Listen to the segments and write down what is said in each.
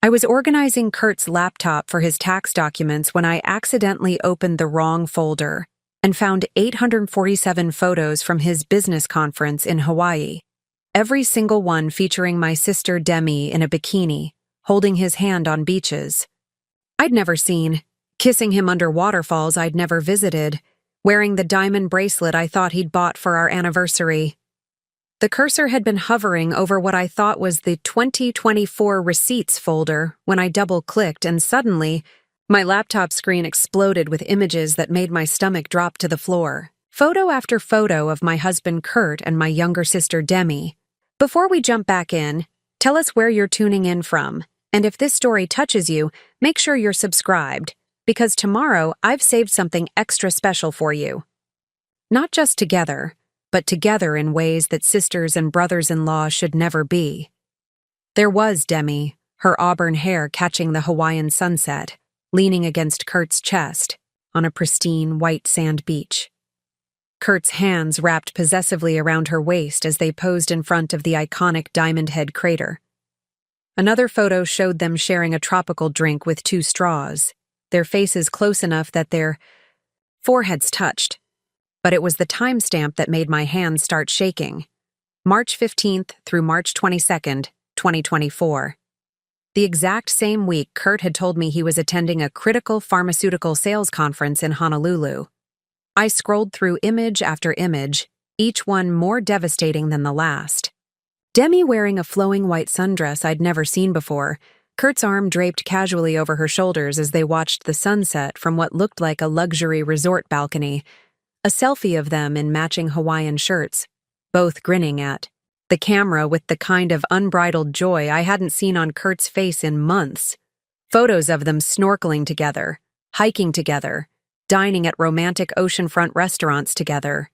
I was organizing Kurt's laptop for his tax documents when I accidentally opened the wrong folder and found 847 photos from his business conference in Hawaii, every single one featuring my sister Demi in a bikini, holding his hand on beaches I'd never seen, kissing him under waterfalls I'd never visited, wearing the diamond bracelet I thought he'd bought for our anniversary. The cursor had been hovering over what I thought was the 2024 receipts folder when I double-clicked, and suddenly, my laptop screen exploded with images that made my stomach drop to the floor. Photo after photo of my husband Kurt and my younger sister Demi. Before we jump back in, tell us where you're tuning in from, and if this story touches you, make sure you're subscribed, because tomorrow I've saved something extra special for you. Not just together, but together in ways that sisters and brothers-in-law should never be. There was Demi, her auburn hair catching the Hawaiian sunset, leaning against Kurt's chest on a pristine white sand beach. Kurt's hands wrapped possessively around her waist as they posed in front of the iconic Diamond Head crater. Another photo showed them sharing a tropical drink with 2 straws, their faces close enough that their foreheads touched. But it was the timestamp that made my hands start shaking. March 15th through March 22nd, 2024. The exact same week Kurt had told me he was attending a critical pharmaceutical sales conference in Honolulu. I scrolled through image after image, each one more devastating than the last. Demi wearing a flowing white sundress I'd never seen before, Kurt's arm draped casually over her shoulders as they watched the sunset from what looked like a luxury resort balcony, a selfie of them in matching Hawaiian shirts, both grinning at the camera with the kind of unbridled joy I hadn't seen on Kurt's face in months. Photos of them snorkeling together, hiking together, dining at romantic oceanfront restaurants together.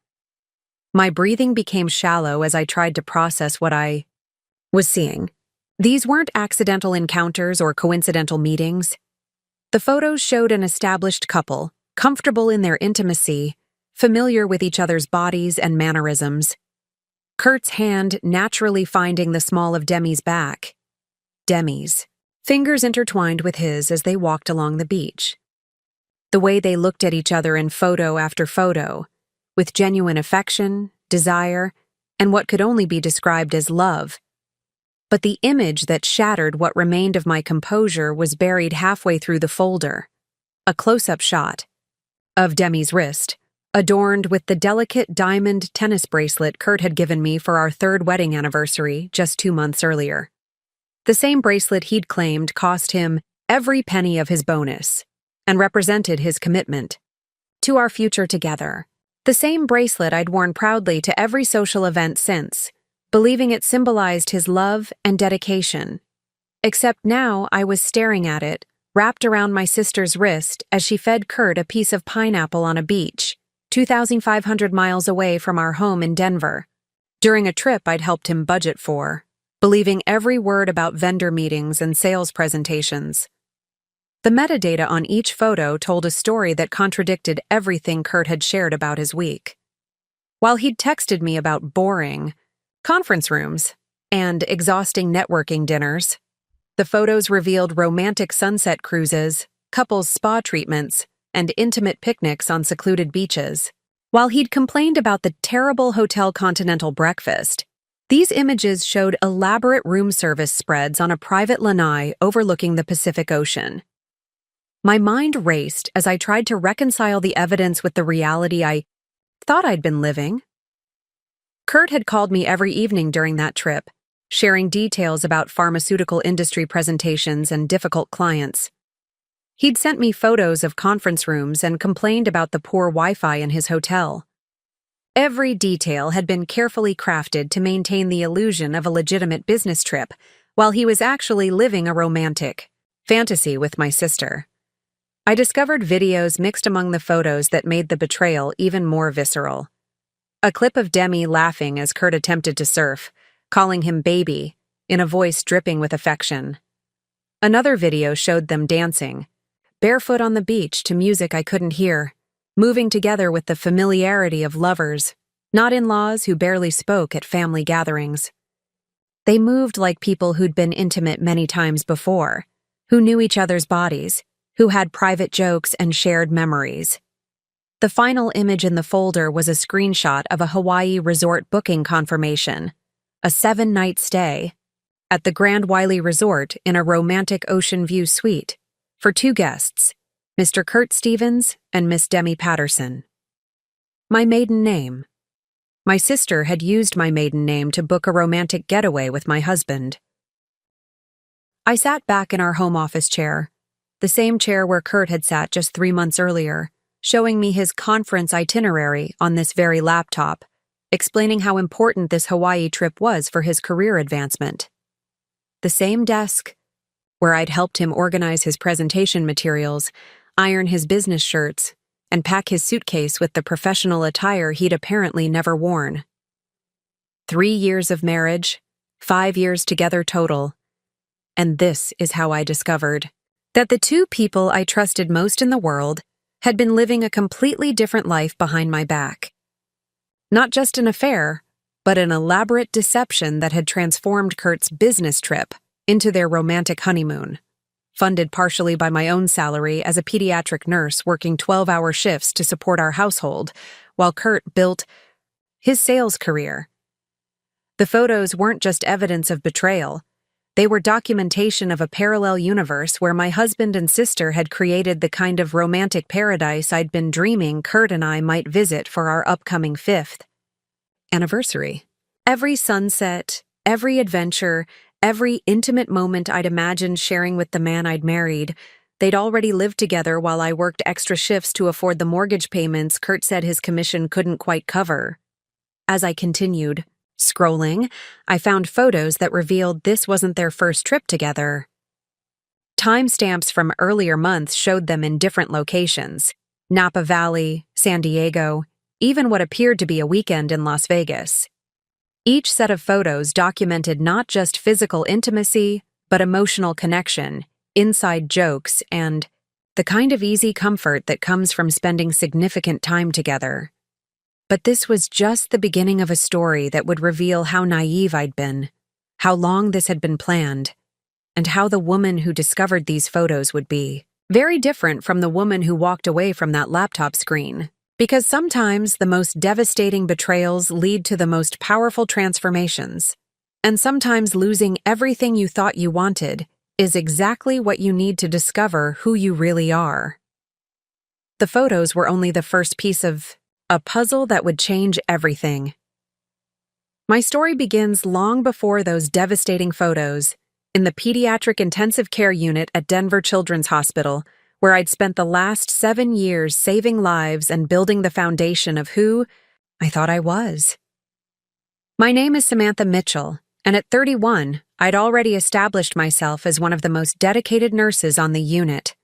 My breathing became shallow as I tried to process what I was seeing. These weren't accidental encounters or coincidental meetings. The photos showed an established couple, comfortable in their intimacy, familiar with each other's bodies and mannerisms. Kurt's hand naturally finding the small of Demi's back. Demi's fingers intertwined with his as they walked along the beach. The way they looked at each other in photo after photo, with genuine affection, desire, and what could only be described as love. But the image that shattered what remained of my composure was buried halfway through the folder. A close-up shot of Demi's wrist, adorned with the delicate diamond tennis bracelet Kurt had given me for our 3rd wedding anniversary just 2 months earlier. The same bracelet he'd claimed cost him every penny of his bonus and represented his commitment to our future together. The same bracelet I'd worn proudly to every social event since, believing it symbolized his love and dedication. Except now I was staring at it, wrapped around my sister's wrist as she fed Kurt a piece of pineapple on a beach, 2,500 miles away from our home in Denver, during a trip I'd helped him budget for, believing every word about vendor meetings and sales presentations. The metadata on each photo told a story that contradicted everything Kurt had shared about his week. While he'd texted me about boring conference rooms and exhausting networking dinners, the photos revealed romantic sunset cruises, couples spa treatments, and intimate picnics on secluded beaches. While he'd complained about the terrible hotel continental breakfast, these images showed elaborate room service spreads on a private lanai overlooking the Pacific Ocean. My mind raced as I tried to reconcile the evidence with the reality I thought I'd been living. Kurt had called me every evening during that trip, sharing details about pharmaceutical industry presentations and difficult clients. He'd sent me photos of conference rooms and complained about the poor Wi-Fi in his hotel. Every detail had been carefully crafted to maintain the illusion of a legitimate business trip, while he was actually living a romantic fantasy with my sister. I discovered videos mixed among the photos that made the betrayal even more visceral. A clip of Demi laughing as Kurt attempted to surf, calling him baby, in a voice dripping with affection. Another video showed them dancing, barefoot on the beach to music I couldn't hear, moving together with the familiarity of lovers, not in-laws who barely spoke at family gatherings. They moved like people who'd been intimate many times before, who knew each other's bodies, who had private jokes and shared memories. The final image in the folder was a screenshot of a Hawaii resort booking confirmation, a 7-night stay, at the Grand Wiley Resort in a romantic ocean view suite, for 2 guests, Mr. Kurt Stevens and Miss Demi Patterson. My maiden name. My sister had used my maiden name to book a romantic getaway with my husband. I sat back in our home office chair, the same chair where Kurt had sat just 3 months earlier, showing me his conference itinerary on this very laptop, explaining how important this Hawaii trip was for his career advancement. The same desk, where I'd helped him organize his presentation materials, iron his business shirts, and pack his suitcase with the professional attire he'd apparently never worn. 3 years of marriage, 5 years together total. And this is how I discovered that the 2 people I trusted most in the world had been living a completely different life behind my back. Not just an affair, but an elaborate deception that had transformed Kurt's business trip into their romantic honeymoon, funded partially by my own salary as a pediatric nurse working 12-hour shifts to support our household, while Kurt built his sales career. The photos weren't just evidence of betrayal. They were documentation of a parallel universe where my husband and sister had created the kind of romantic paradise I'd been dreaming Kurt and I might visit for our upcoming 5th anniversary. Every sunset, every adventure, every intimate moment I'd imagined sharing with the man I'd married, they'd already lived together while I worked extra shifts to afford the mortgage payments Kurt said his commission couldn't quite cover. As I continued scrolling, I found photos that revealed this wasn't their first trip together. Timestamps from earlier months showed them in different locations: Napa Valley, San Diego, even what appeared to be a weekend in Las Vegas. Each set of photos documented not just physical intimacy, but emotional connection, inside jokes, and the kind of easy comfort that comes from spending significant time together. But this was just the beginning of a story that would reveal how naive I'd been, how long this had been planned, and how the woman who discovered these photos would be very different from the woman who walked away from that laptop screen. Because sometimes the most devastating betrayals lead to the most powerful transformations, and sometimes losing everything you thought you wanted is exactly what you need to discover who you really are. The photos were only the first piece of a puzzle that would change everything. My story begins long before those devastating photos, in the pediatric intensive care unit at Denver Children's Hospital, where I'd spent the last 7 years saving lives and building the foundation of who I thought I was. My name is Samantha Mitchell, and at 31, I'd already established myself as one of the most dedicated nurses on the unit.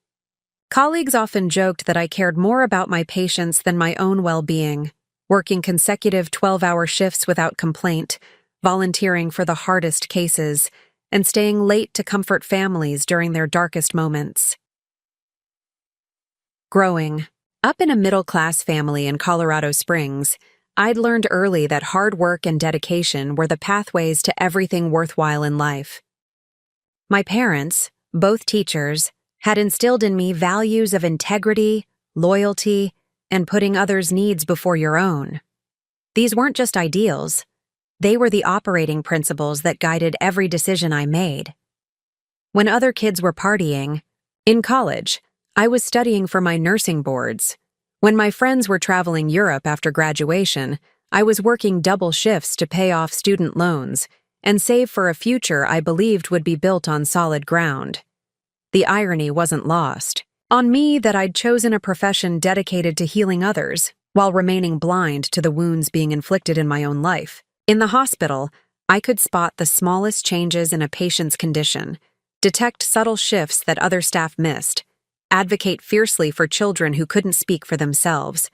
Colleagues often joked that I cared more about my patients than my own well-being, working consecutive 12-hour shifts without complaint, volunteering for the hardest cases, and staying late to comfort families during their darkest moments. Growing up in a middle-class family in Colorado Springs, I'd learned early that hard work and dedication were the pathways to everything worthwhile in life. My parents, both teachers, had instilled in me values of integrity, loyalty, and putting others' needs before your own. These weren't just ideals. They were the operating principles that guided every decision I made. When other kids were partying, in college, I was studying for my nursing boards. When my friends were traveling Europe after graduation, I was working double shifts to pay off student loans and save for a future I believed would be built on solid ground. The irony wasn't lost on me that I'd chosen a profession dedicated to healing others while remaining blind to the wounds being inflicted in my own life. In the hospital, I could spot the smallest changes in a patient's condition, detect subtle shifts that other staff missed, advocate fiercely for children who couldn't speak for themselves.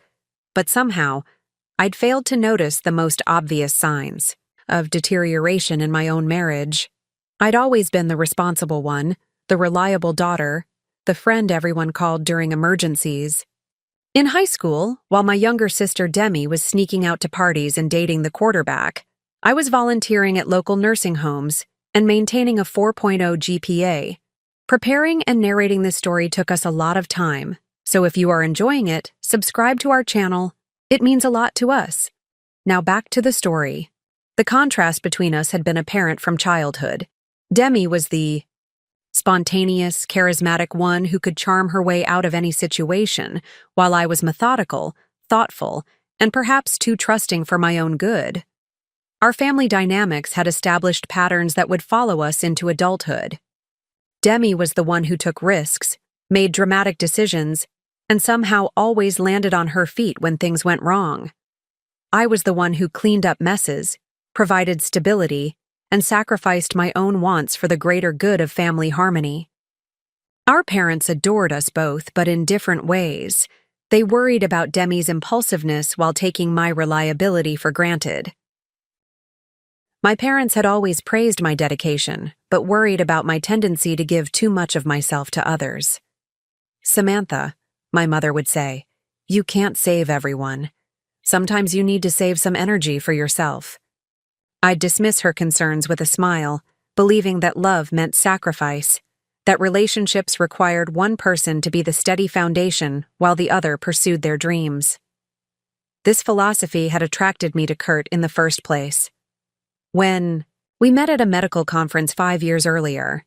But somehow, I'd failed to notice the most obvious signs of deterioration in my own marriage. I'd always been the responsible one, the reliable daughter, the friend everyone called during emergencies. In high school, while my younger sister Demi was sneaking out to parties and dating the quarterback, I was volunteering at local nursing homes and maintaining a 4.0 GPA, Preparing and narrating this story took us a lot of time, so if you are enjoying it, subscribe to our channel. It means a lot to us. Now back to the story. The contrast between us had been apparent from childhood. Demi was the spontaneous, charismatic one who could charm her way out of any situation, while I was methodical, thoughtful, and perhaps too trusting for my own good. Our family dynamics had established patterns that would follow us into adulthood. Demi was the one who took risks, made dramatic decisions, and somehow always landed on her feet when things went wrong. I was the one who cleaned up messes, provided stability, and sacrificed my own wants for the greater good of family harmony. Our parents adored us both, but in different ways. They worried about Demi's impulsiveness while taking my reliability for granted. My parents had always praised my dedication, but worried about my tendency to give too much of myself to others. "Samantha," my mother would say, "you can't save everyone. Sometimes you need to save some energy for yourself." I'd dismiss her concerns with a smile, believing that love meant sacrifice, that relationships required one person to be the steady foundation while the other pursued their dreams. This philosophy had attracted me to Kurt in the first place. When we met at a medical conference 5 years earlier,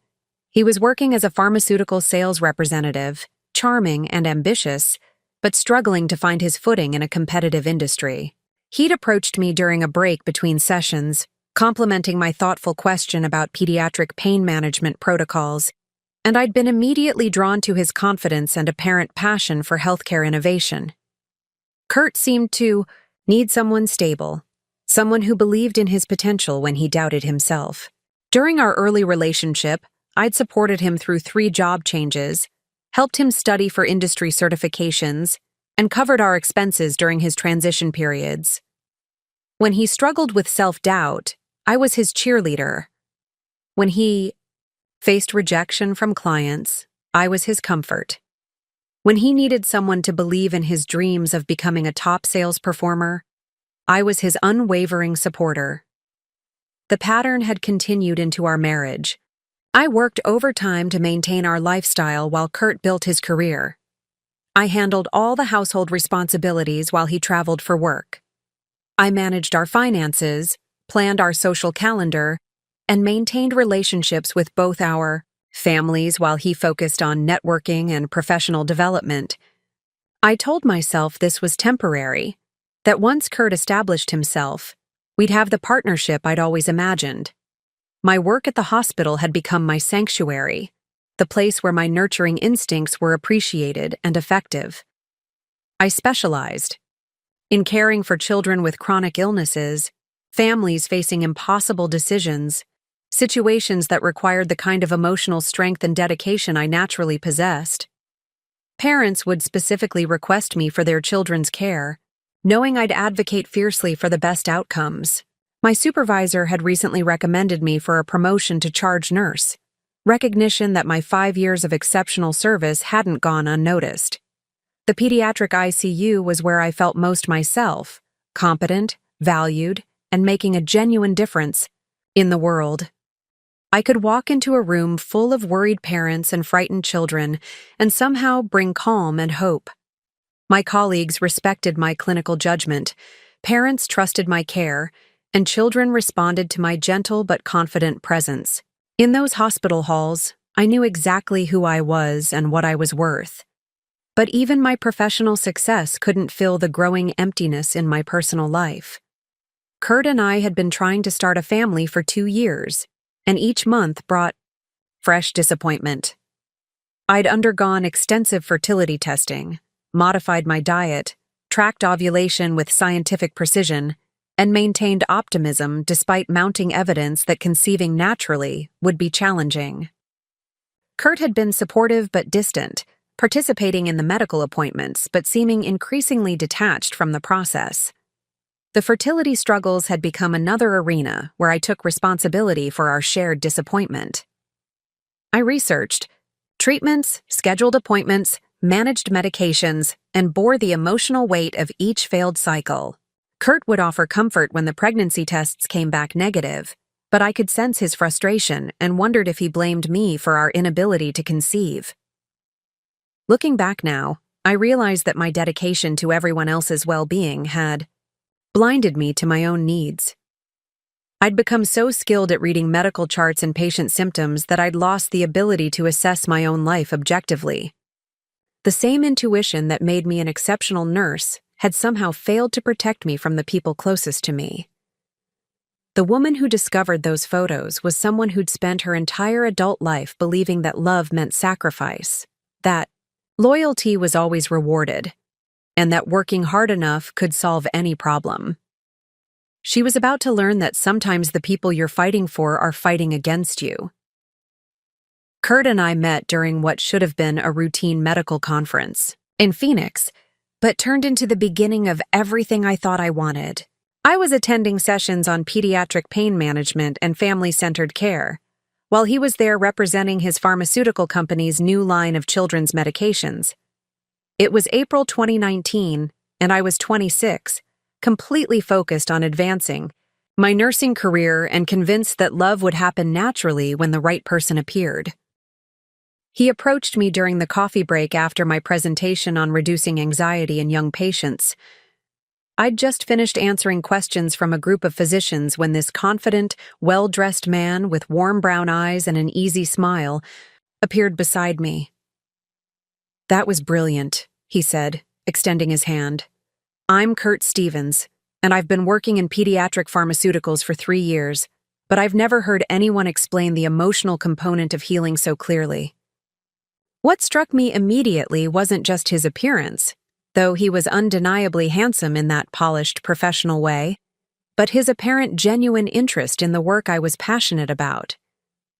he was working as a pharmaceutical sales representative, charming and ambitious, but struggling to find his footing in a competitive industry. He'd approached me during a break between sessions, complimenting my thoughtful question about pediatric pain management protocols, and I'd been immediately drawn to his confidence and apparent passion for healthcare innovation. Kurt seemed to need someone stable, someone who believed in his potential when he doubted himself. During our early relationship, I'd supported him through 3 job changes, helped him study for industry certifications, and covered our expenses during his transition periods. When he struggled with self-doubt, I was his cheerleader. When he faced rejection from clients, I was his comfort. When he needed someone to believe in his dreams of becoming a top sales performer, I was his unwavering supporter. The pattern had continued into our marriage. I worked overtime to maintain our lifestyle while Kurt built his career. I handled all the household responsibilities while he traveled for work. I managed our finances, planned our social calendar, and maintained relationships with both our families while he focused on networking and professional development. I told myself this was temporary, that once Kurt established himself, we'd have the partnership I'd always imagined. My work at the hospital had become my sanctuary, the place where my nurturing instincts were appreciated and effective. I specialized in caring for children with chronic illnesses, families facing impossible decisions, situations that required the kind of emotional strength and dedication I naturally possessed. Parents would specifically request me for their children's care, knowing I'd advocate fiercely for the best outcomes. My supervisor had recently recommended me for a promotion to charge nurse, recognition that my 5 years of exceptional service hadn't gone unnoticed. The pediatric ICU was where I felt most myself, competent, valued, and making a genuine difference in the world. I could walk into a room full of worried parents and frightened children and somehow bring calm and hope. My colleagues respected my clinical judgment, parents trusted my care, and children responded to my gentle but confident presence. In those hospital halls, I knew exactly who I was and what I was worth. But even my professional success couldn't fill the growing emptiness in my personal life. Kurt and I had been trying to start a family for 2 years, and each month brought fresh disappointment. I'd undergone extensive fertility testing, modified my diet, tracked ovulation with scientific precision, and maintained optimism despite mounting evidence that conceiving naturally would be challenging. Kurt had been supportive but distant, participating in the medical appointments but seeming increasingly detached from the process. The fertility struggles had become another arena where I took responsibility for our shared disappointment. I researched treatments, scheduled appointments, managed medications, and bore the emotional weight of each failed cycle. Kurt would offer comfort when the pregnancy tests came back negative, but I could sense his frustration and wondered if he blamed me for our inability to conceive. Looking back now, I realized that my dedication to everyone else's well-being had blinded me to my own needs. I'd become so skilled at reading medical charts and patient symptoms that I'd lost the ability to assess my own life objectively. The same intuition that made me an exceptional nurse had somehow failed to protect me from the people closest to me. The woman who discovered those photos was someone who'd spent her entire adult life believing that love meant sacrifice, that loyalty was always rewarded, and that working hard enough could solve any problem. She was about to learn that sometimes the people you're fighting for are fighting against you. Kurt and I met during what should have been a routine medical conference in Phoenix, but turned into the beginning of everything I thought I wanted. I was attending sessions on pediatric pain management and family-centered care, while he was there representing his pharmaceutical company's new line of children's medications. It was April 2019, and I was 26, completely focused on advancing my nursing career and convinced that love would happen naturally when the right person appeared. He approached me during the coffee break after my presentation on reducing anxiety in young patients. I'd just finished answering questions from a group of physicians when this confident, well-dressed man with warm brown eyes and an easy smile appeared beside me. "That was brilliant," he said, extending his hand. "I'm Kurt Stevens, and I've been working in pediatric pharmaceuticals for 3 years, but I've never heard anyone explain the emotional component of healing so clearly." What struck me immediately wasn't just his appearance, though he was undeniably handsome in that polished, professional way, but his apparent genuine interest in the work I was passionate about.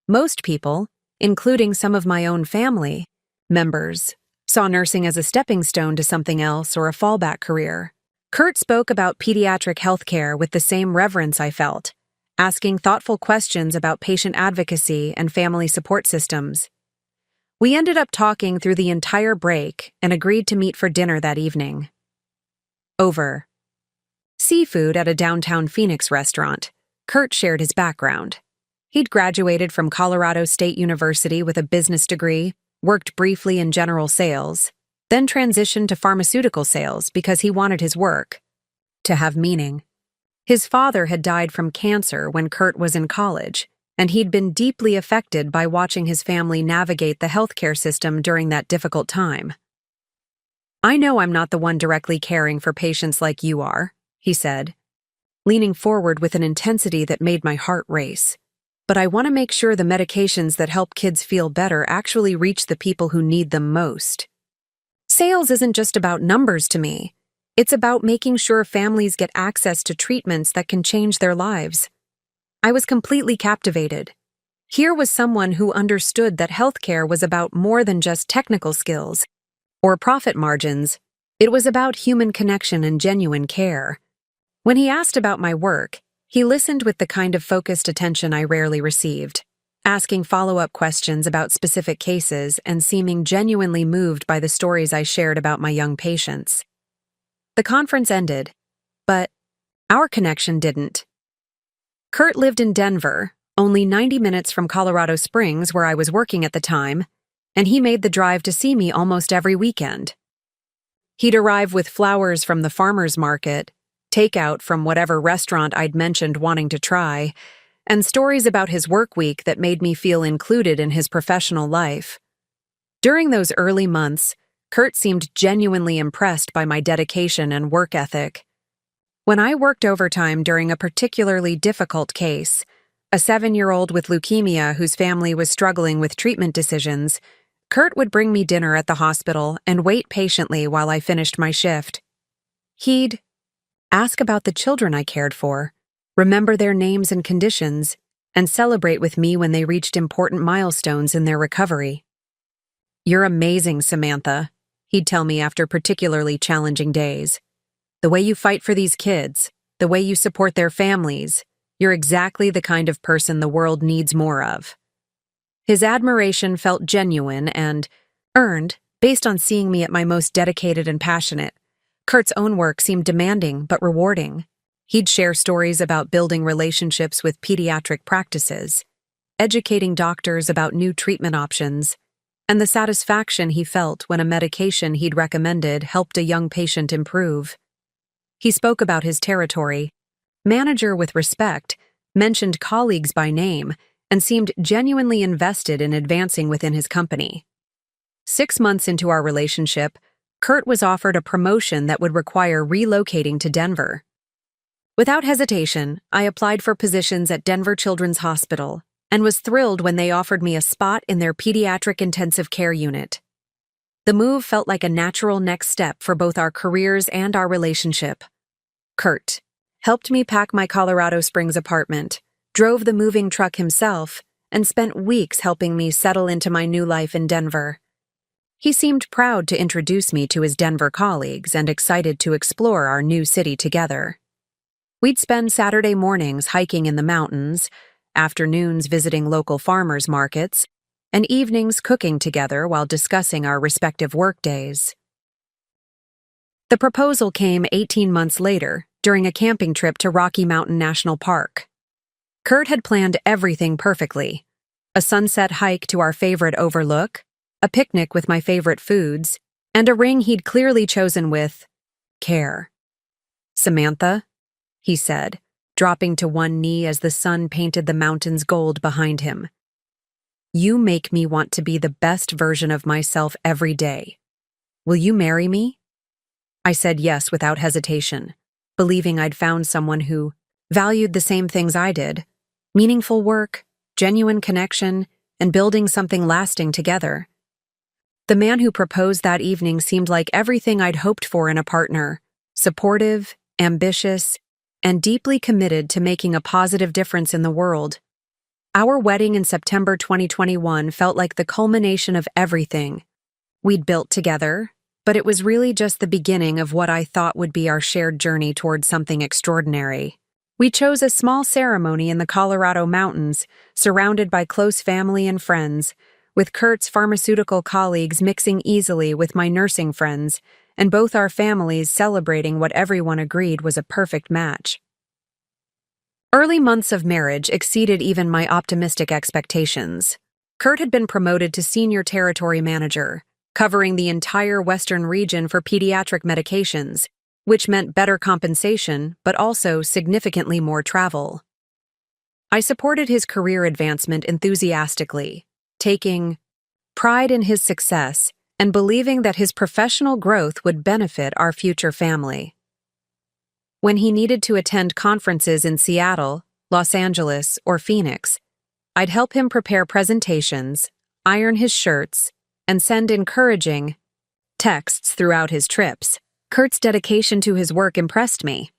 Most people, including some of my own family members, saw nursing as a stepping stone to something else or a fallback career. Kurt spoke about pediatric healthcare with the same reverence I felt, asking thoughtful questions about patient advocacy and family support systems. We ended up talking through the entire break and agreed to meet for dinner that evening. Over seafood at a downtown Phoenix restaurant, Kurt shared his background. He'd graduated from Colorado State University with a business degree, worked briefly in general sales, then transitioned to pharmaceutical sales because he wanted his work to have meaning. His father had died from cancer when Kurt was in college, and he'd been deeply affected by watching his family navigate the healthcare system during that difficult time. "I know I'm not the one directly caring for patients like you are," he said, leaning forward with an intensity that made my heart race. "But I want to make sure the medications that help kids feel better actually reach the people who need them most. Sales isn't just about numbers to me. It's about making sure families get access to treatments that can change their lives." I was completely captivated. Here was someone who understood that healthcare was about more than just technical skills or profit margins. It was about human connection and genuine care. When he asked about my work, he listened with the kind of focused attention I rarely received, asking follow-up questions about specific cases and seeming genuinely moved by the stories I shared about my young patients. The conference ended, but our connection didn't. Kurt lived in Denver, only 90 minutes from Colorado Springs where I was working at the time, and he made the drive to see me almost every weekend. He'd arrive with flowers from the farmer's market, takeout from whatever restaurant I'd mentioned wanting to try, and stories about his work week that made me feel included in his professional life. During those early months, Kurt seemed genuinely impressed by my dedication and work ethic. When I worked overtime during a particularly difficult case, a 7-year-old with leukemia whose family was struggling with treatment decisions, Kurt would bring me dinner at the hospital and wait patiently while I finished my shift. He'd ask about the children I cared for, remember their names and conditions, and celebrate with me when they reached important milestones in their recovery. "You're amazing, Samantha," he'd tell me after particularly challenging days. "The way you fight for these kids, the way you support their families, you're exactly the kind of person the world needs more of." His admiration felt genuine and earned based on seeing me at my most dedicated and passionate. Kurt's own work seemed demanding but rewarding. He'd share stories about building relationships with pediatric practices, educating doctors about new treatment options, and the satisfaction he felt when a medication he'd recommended helped a young patient improve. He spoke about his territory, manager with respect, mentioned colleagues by name, and seemed genuinely invested in advancing within his company. 6 months into our relationship, Kurt was offered a promotion that would require relocating to Denver. Without hesitation, I applied for positions at Denver Children's Hospital and was thrilled when they offered me a spot in their pediatric intensive care unit. The move felt like a natural next step for both our careers and our relationship. Kurt helped me pack my Colorado Springs apartment, drove the moving truck himself, and spent weeks helping me settle into my new life in Denver. He seemed proud to introduce me to his Denver colleagues and excited to explore our new city together. We'd spend Saturday mornings hiking in the mountains, afternoons visiting local farmers markets, and evenings cooking together while discussing our respective workdays. The proposal came 18 months later, during a camping trip to Rocky Mountain National Park. Kurt had planned everything perfectly: a sunset hike to our favorite overlook, a picnic with my favorite foods, and a ring he'd clearly chosen with care. "Samantha," he said, dropping to one knee as the sun painted the mountains gold behind him, "you make me want to be the best version of myself every day. Will you marry me?" I said yes without hesitation, believing I'd found someone who valued the same things I did: meaningful work, genuine connection, and building something lasting together. The man who proposed that evening seemed like everything I'd hoped for in a partner: supportive, ambitious, and deeply committed to making a positive difference in the world. Our wedding in September 2021 felt like the culmination of everything we'd built together, but it was really just the beginning of what I thought would be our shared journey towards something extraordinary. We chose a small ceremony in the Colorado mountains, surrounded by close family and friends, with Kurt's pharmaceutical colleagues mixing easily with my nursing friends, and both our families celebrating what everyone agreed was a perfect match. Early months of marriage exceeded even my optimistic expectations. Kurt had been promoted to senior territory manager, covering the entire western region for pediatric medications, which meant better compensation but also significantly more travel. I supported his career advancement enthusiastically, taking pride in his success and believing that his professional growth would benefit our future family. When he needed to attend conferences in Seattle, Los Angeles, or Phoenix, I'd help him prepare presentations, iron his shirts, and send encouraging texts throughout his trips. Kurt's dedication to his work impressed me.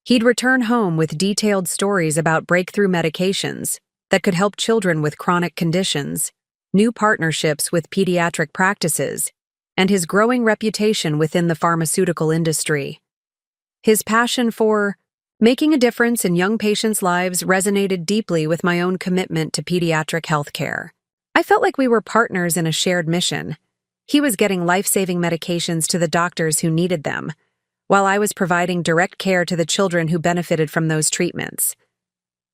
He'd return home with detailed stories about breakthrough medications that could help children with chronic conditions, new partnerships with pediatric practices, and his growing reputation within the pharmaceutical industry. His passion for making a difference in young patients' lives resonated deeply with my own commitment to pediatric healthcare. I felt like we were partners in a shared mission. He was getting life-saving medications to the doctors who needed them, while I was providing direct care to the children who benefited from those treatments.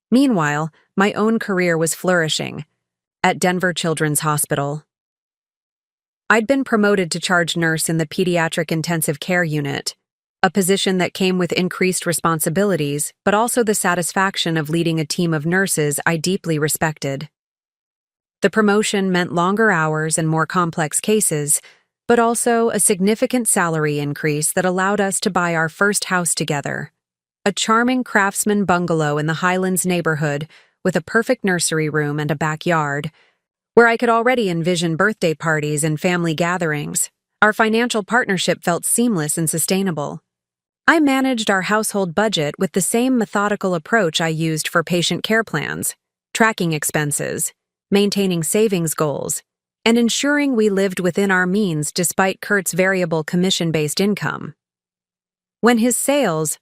Meanwhile, my own career was flourishing at Denver Children's Hospital. I'd been promoted to charge nurse in the pediatric intensive care unit, a position that came with increased responsibilities, but also the satisfaction of leading a team of nurses I deeply respected. The promotion meant longer hours and more complex cases, but also a significant salary increase that allowed us to buy our first house together, a charming craftsman bungalow in the Highlands neighborhood with a perfect nursery room and a backyard, where I could already envision birthday parties and family gatherings. Our financial partnership felt seamless and sustainable. I managed our household budget with the same methodical approach I used for patient care plans, tracking expenses, maintaining savings goals, and ensuring we lived within our means despite Kurt's variable commission-based income. When his sales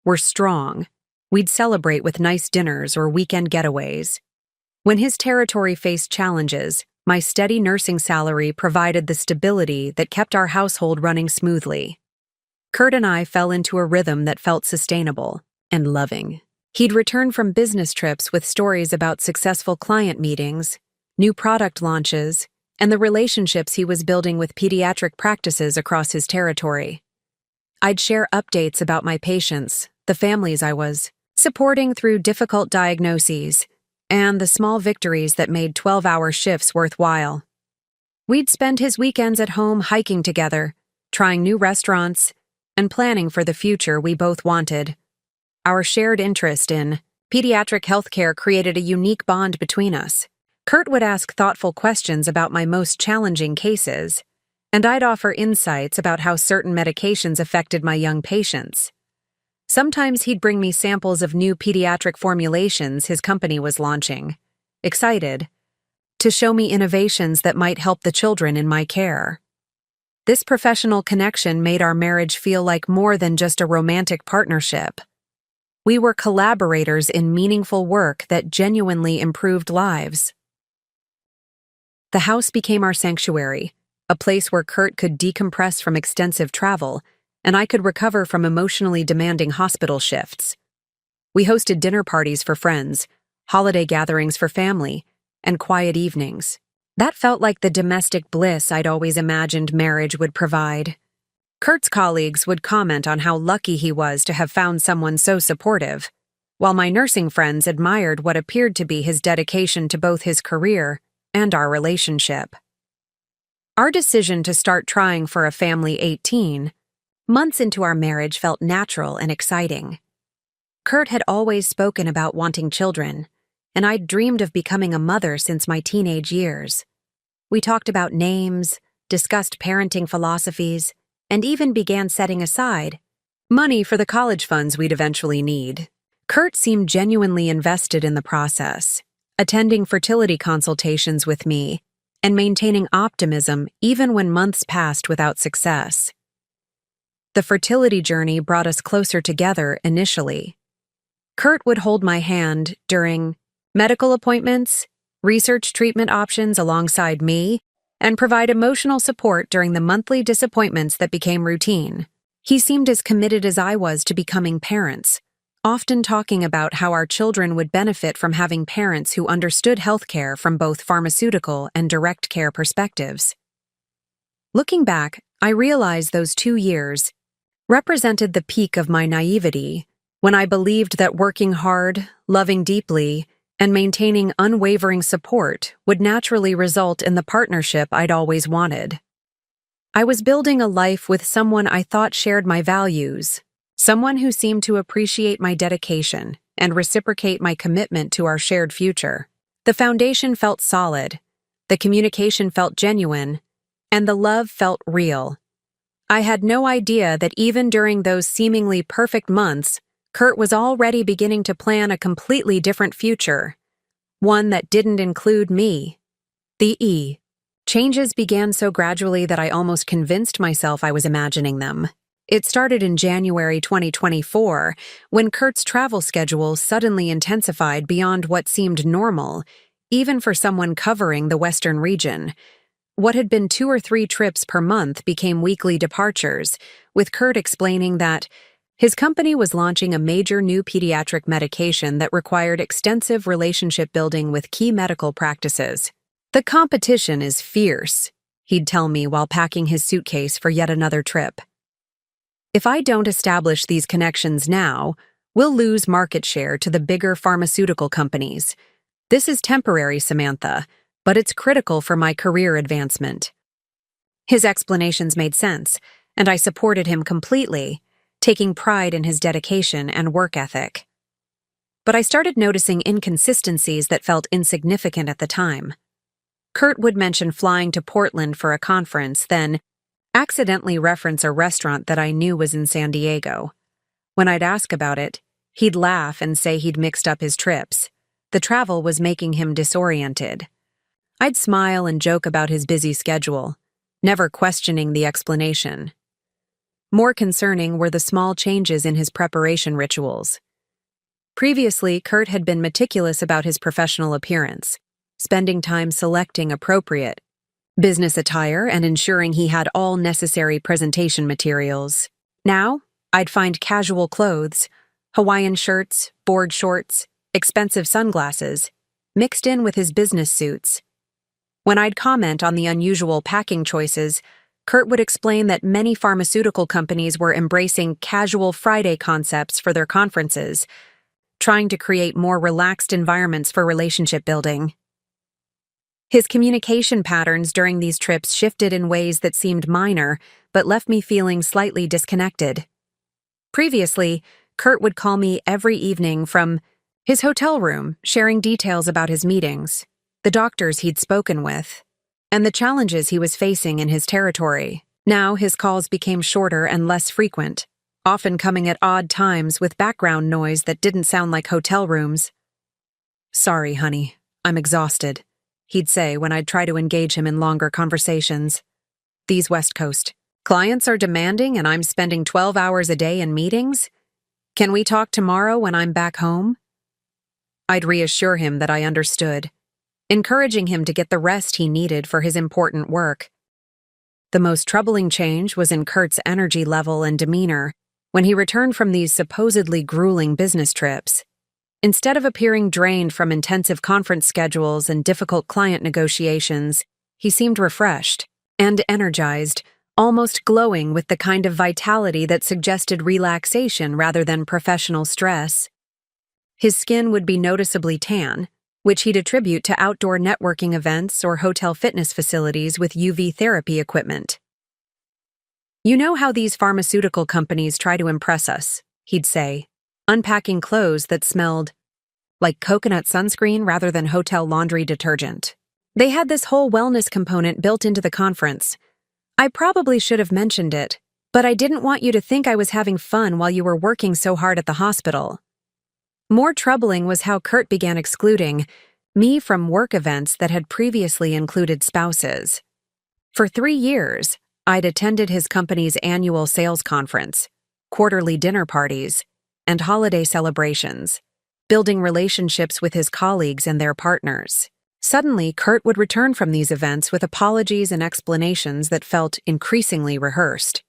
were strong, we'd celebrate with nice dinners or weekend getaways. When his territory faced challenges, my steady nursing salary provided the stability that kept our household running smoothly. Kurt and I fell into a rhythm that felt sustainable, and loving. He'd return from business trips with stories about successful client meetings, new product launches, and the relationships he was building with pediatric practices across his territory. I'd share updates about my patients, the families I was supporting through difficult diagnoses, and the small victories that made 12-hour shifts worthwhile. We'd spend his weekends at home hiking together, trying new restaurants, and planning for the future we both wanted. Our shared interest in pediatric healthcare created a unique bond between us. Kurt would ask thoughtful questions about my most challenging cases, and I'd offer insights about how certain medications affected my young patients. Sometimes he'd bring me samples of new pediatric formulations his company was launching, excited to show me innovations that might help the children in my care. This professional connection made our marriage feel like more than just a romantic partnership. We were collaborators in meaningful work that genuinely improved lives. The house became our sanctuary, a place where Kurt could decompress from extensive travel, and I could recover from emotionally demanding hospital shifts. We hosted dinner parties for friends, holiday gatherings for family, and quiet evenings. That felt like the domestic bliss I'd always imagined marriage would provide. Kurt's colleagues would comment on how lucky he was to have found someone so supportive, while my nursing friends admired what appeared to be his dedication to both his career and our relationship. Our decision to start trying for a family 18 months into our marriage felt natural and exciting. Kurt had always spoken about wanting children, and I'd dreamed of becoming a mother since my teenage years. We talked about names, discussed parenting philosophies, and even began setting aside money for the college funds we'd eventually need. Kurt seemed genuinely invested in the process, attending fertility consultations with me and maintaining optimism even when months passed without success. The fertility journey brought us closer together initially. Kurt would hold my hand during medical appointments, research treatment options alongside me, and provide emotional support during the monthly disappointments that became routine. He seemed as committed as I was to becoming parents, often talking about how our children would benefit from having parents who understood healthcare from both pharmaceutical and direct care perspectives. Looking back, I realize those 2 years represented the peak of my naivety, when I believed that working hard, loving deeply, and maintaining unwavering support would naturally result in the partnership I'd always wanted. I was building a life with someone I thought shared my values, someone who seemed to appreciate my dedication and reciprocate my commitment to our shared future. The foundation felt solid, the communication felt genuine, and the love felt real. I had no idea that even during those seemingly perfect months, Kurt was already beginning to plan a completely different future, one that didn't include me. The changes began so gradually that I almost convinced myself I was imagining them. It started in January 2024, when Kurt's travel schedule suddenly intensified beyond what seemed normal, even for someone covering the Western region. What had been 2 or 3 trips per month became weekly departures, with Kurt explaining that his company was launching a major new pediatric medication that required extensive relationship building with key medical practices. "The competition is fierce," he'd tell me while packing his suitcase for yet another trip. "If I don't establish these connections now, we'll lose market share to the bigger pharmaceutical companies. This is temporary, Samantha, but it's critical for my career advancement." His explanations made sense, and I supported him completely, taking pride in his dedication and work ethic. But I started noticing inconsistencies that felt insignificant at the time. Kurt would mention flying to Portland for a conference, then accidentally reference a restaurant that I knew was in San Diego. When I'd ask about it, he'd laugh and say he'd mixed up his trips. The travel was making him disoriented. I'd smile and joke about his busy schedule, never questioning the explanation. More concerning were the small changes in his preparation rituals. Previously, Kurt had been meticulous about his professional appearance, spending time selecting appropriate business attire and ensuring he had all necessary presentation materials. Now, I'd find casual clothes, Hawaiian shirts, board shorts, expensive sunglasses, mixed in with his business suits. When I'd comment on the unusual packing choices, Kurt would explain that many pharmaceutical companies were embracing casual Friday concepts for their conferences, trying to create more relaxed environments for relationship building. His communication patterns during these trips shifted in ways that seemed minor, but left me feeling slightly disconnected. Previously, Kurt would call me every evening from his hotel room, sharing details about his meetings, the doctors he'd spoken with, and the challenges he was facing in his territory. Now his calls became shorter and less frequent, often coming at odd times with background noise that didn't sound like hotel rooms. "Sorry, honey, I'm exhausted," he'd say when I'd try to engage him in longer conversations. "These West Coast clients are demanding and I'm spending 12 hours a day in meetings? Can we talk tomorrow when I'm back home?" I'd reassure him that I understood, encouraging him to get the rest he needed for his important work. The most troubling change was in Kurt's energy level and demeanor when he returned from these supposedly grueling business trips. Instead of appearing drained from intensive conference schedules and difficult client negotiations, he seemed refreshed and energized, almost glowing with the kind of vitality that suggested relaxation rather than professional stress. His skin would be noticeably tan, which he'd attribute to outdoor networking events or hotel fitness facilities with UV therapy equipment. "You know how these pharmaceutical companies try to impress us," he'd say, unpacking clothes that smelled like coconut sunscreen rather than hotel laundry detergent. They had this whole wellness component built into the conference. I probably should have mentioned it, but I didn't want you to think I was having fun while you were working so hard at the hospital. More troubling was how Kurt began excluding me from work events that had previously included spouses. For 3 years, I'd attended his company's annual sales conference, quarterly dinner parties, and holiday celebrations, building relationships with his colleagues and their partners. Suddenly, Kurt would return from these events with apologies and explanations that felt increasingly rehearsed.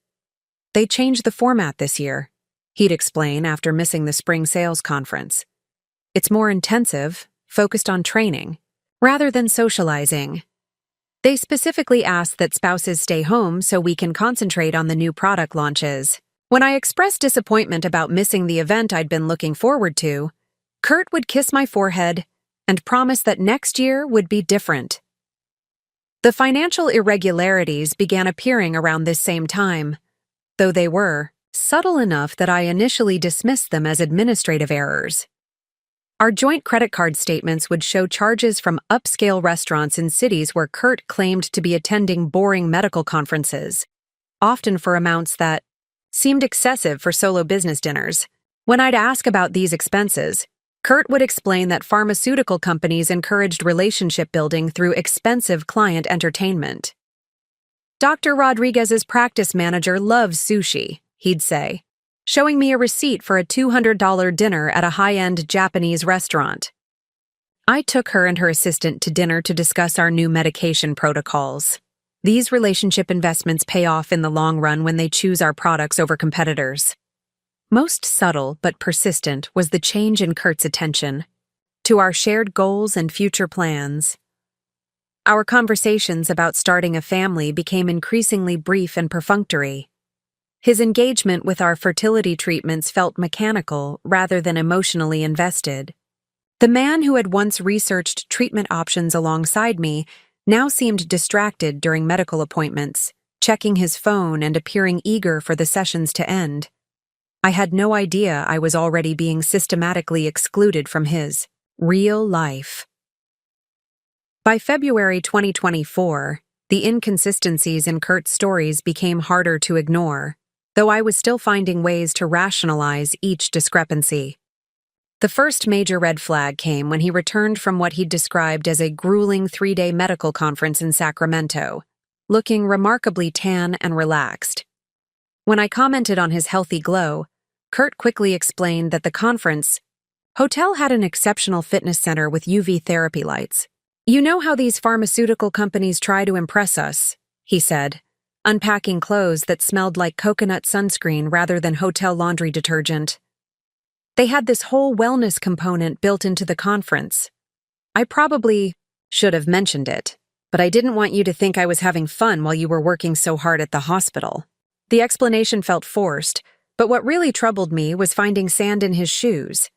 "They changed the format this year," he'd explain after missing the spring sales conference. "It's more intensive, focused on training, rather than socializing. They specifically asked that spouses stay home so we can concentrate on the new product launches." When I expressed disappointment about missing the event I'd been looking forward to, Kurt would kiss my forehead and promise that next year would be different. The financial irregularities began appearing around this same time, though they were subtle enough that I initially dismissed them as administrative errors. Our joint credit card statements would show charges from upscale restaurants in cities where Kurt claimed to be attending boring medical conferences, often for amounts that seemed excessive for solo business dinners. When I'd ask about these expenses, Kurt would explain that pharmaceutical companies encouraged relationship building through expensive client entertainment. "Dr. Rodriguez's practice manager loves sushi," he'd say, showing me a receipt for a $200 dinner at a high-end Japanese restaurant. I took her and her assistant to dinner to discuss our new medication protocols. These relationship investments pay off in the long run when they choose our products over competitors. Most subtle but persistent was the change in Kurt's attention to our shared goals and future plans. Our conversations about starting a family became increasingly brief and perfunctory. His engagement with our fertility treatments felt mechanical rather than emotionally invested. The man who had once researched treatment options alongside me now seemed distracted during medical appointments, checking his phone and appearing eager for the sessions to end. I had no idea I was already being systematically excluded from his real life. By February 2024, the inconsistencies in Kurt's stories became harder to ignore, though I was still finding ways to rationalize each discrepancy. The first major red flag came when he returned from what he'd described as a grueling 3-day medical conference in Sacramento, looking remarkably tan and relaxed. When I commented on his healthy glow, Kurt quickly explained that the conference hotel had an exceptional fitness center with UV therapy lights. "You know how these pharmaceutical companies try to impress us," he said, unpacking clothes that smelled like coconut sunscreen rather than hotel laundry detergent. They had this whole wellness component built into the conference. I probably should have mentioned it, but I didn't want you to think I was having fun while you were working so hard at the hospital. The explanation felt forced, but what really troubled me was finding sand in his shoes.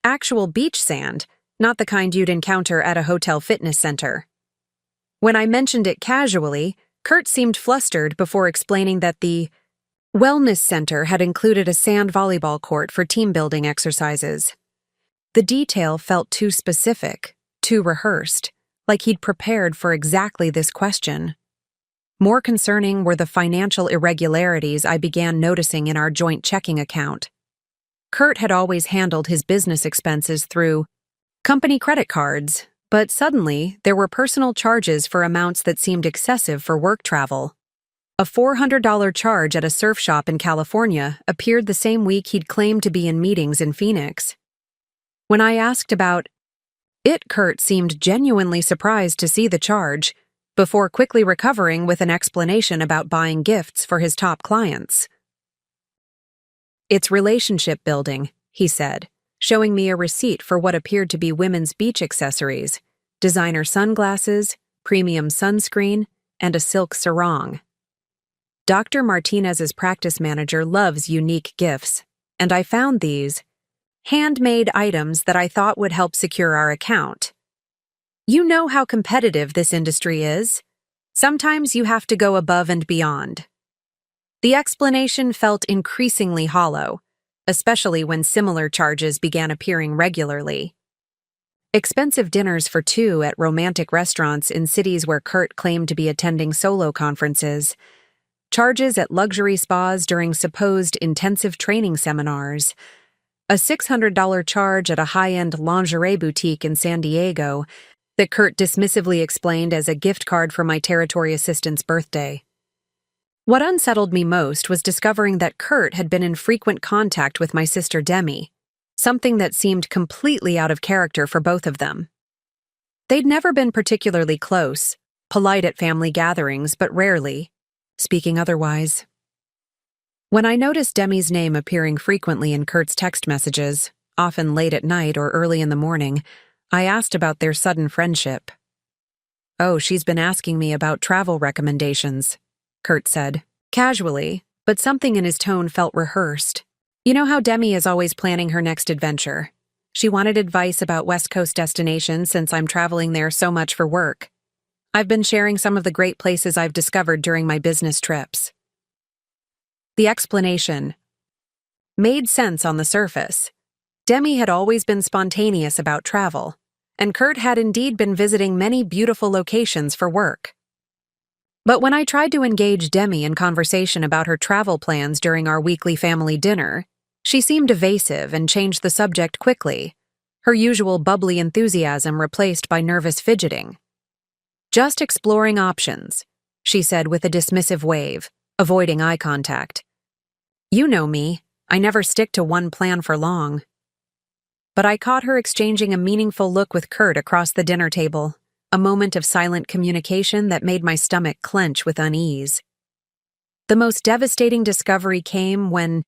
Actual beach sand, not the kind you'd encounter at a hotel fitness center. When I mentioned it casually, Kurt seemed flustered before explaining that the wellness center had included a sand volleyball court for team building exercises. The detail felt too specific, too rehearsed, like he'd prepared for exactly this question. More concerning were the financial irregularities I began noticing in our joint checking account. Kurt had always handled his business expenses through company credit cards, but suddenly there were personal charges for amounts that seemed excessive for work travel. A $400 charge at a surf shop in California appeared the same week he'd claimed to be in meetings in Phoenix. When I asked about it, Kurt seemed genuinely surprised to see the charge, before quickly recovering with an explanation about buying gifts for his top clients. "It's relationship building," he said, showing me a receipt for what appeared to be women's beach accessories, designer sunglasses, premium sunscreen, and a silk sarong. Dr. Martinez's practice manager loves unique gifts, and I found these handmade items that I thought would help secure our account. You know how competitive this industry is. Sometimes you have to go above and beyond. The explanation felt increasingly hollow, especially when similar charges began appearing regularly. Expensive dinners for two at romantic restaurants in cities where Kurt claimed to be attending solo conferences, charges at luxury spas during supposed intensive training seminars, a $600 charge at a high-end lingerie boutique in San Diego that Kurt dismissively explained as a gift card for my territory assistant's birthday. What unsettled me most was discovering that Kurt had been in frequent contact with my sister Demi, something that seemed completely out of character for both of them. They'd never been particularly close, polite at family gatherings, but rarely speaking otherwise. When I noticed Demi's name appearing frequently in Kurt's text messages, often late at night or early in the morning, I asked about their sudden friendship. "Oh, she's been asking me about travel recommendations," Kurt said, casually, but something in his tone felt rehearsed. "You know how Demi is always planning her next adventure. She wanted advice about West Coast destinations since I'm traveling there so much for work. I've been sharing some of the great places I've discovered during my business trips." The explanation made sense on the surface. Demi had always been spontaneous about travel, and Kurt had indeed been visiting many beautiful locations for work. But when I tried to engage Demi in conversation about her travel plans during our weekly family dinner, she seemed evasive and changed the subject quickly, her usual bubbly enthusiasm replaced by nervous fidgeting. "Just exploring options," she said with a dismissive wave, avoiding eye contact. "You know me, I never stick to one plan for long." But I caught her exchanging a meaningful look with Kurt across the dinner table, a moment of silent communication that made my stomach clench with unease. The most devastating discovery came when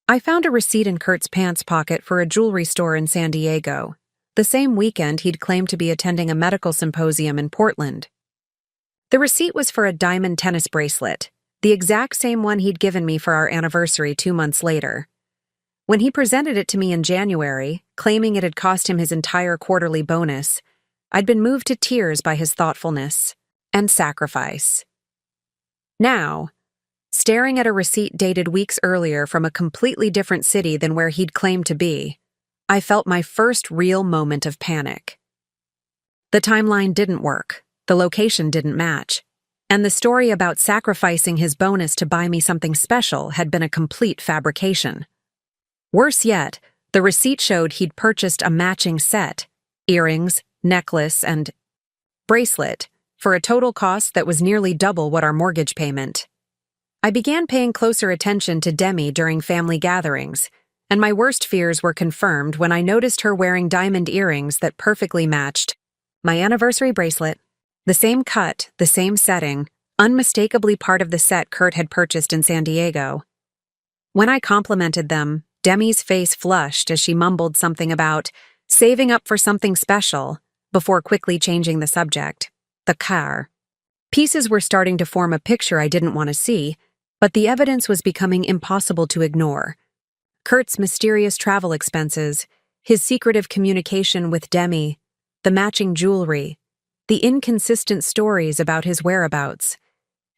I found a receipt in Kurt's pants pocket for a jewelry store in San Diego, the same weekend he'd claimed to be attending a medical symposium in Portland. The receipt was for a diamond tennis bracelet, the exact same one he'd given me for our anniversary 2 months later. When he presented it to me in January, claiming it had cost him his entire quarterly bonus, I'd been moved to tears by his thoughtfulness and sacrifice. Now, staring at a receipt dated weeks earlier from a completely different city than where he'd claimed to be, I felt my first real moment of panic. The timeline didn't work, the location didn't match, and the story about sacrificing his bonus to buy me something special had been a complete fabrication. Worse yet, the receipt showed he'd purchased a matching set, earrings, necklace, and bracelet, for a total cost that was nearly double what our mortgage payment. I began paying closer attention to Demi during family gatherings, and my worst fears were confirmed when I noticed her wearing diamond earrings that perfectly matched my anniversary bracelet, the same cut, the same setting, unmistakably part of the set Kurt had purchased in San Diego. When I complimented them, Demi's face flushed as she mumbled something about saving up for something special before quickly changing the subject. The car. Pieces were starting to form a picture I didn't want to see, but the evidence was becoming impossible to ignore. Kurt's mysterious travel expenses, his secretive communication with Demi, the matching jewelry, the inconsistent stories about his whereabouts.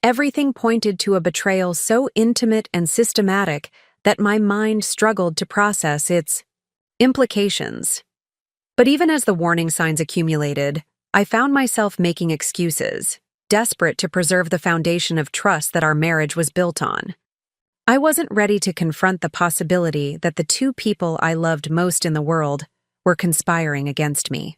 Everything pointed to a betrayal so intimate and systematic that my mind struggled to process its implications. But even as the warning signs accumulated, I found myself making excuses, desperate to preserve the foundation of trust that our marriage was built on. I wasn't ready to confront the possibility that the two people I loved most in the world were conspiring against me.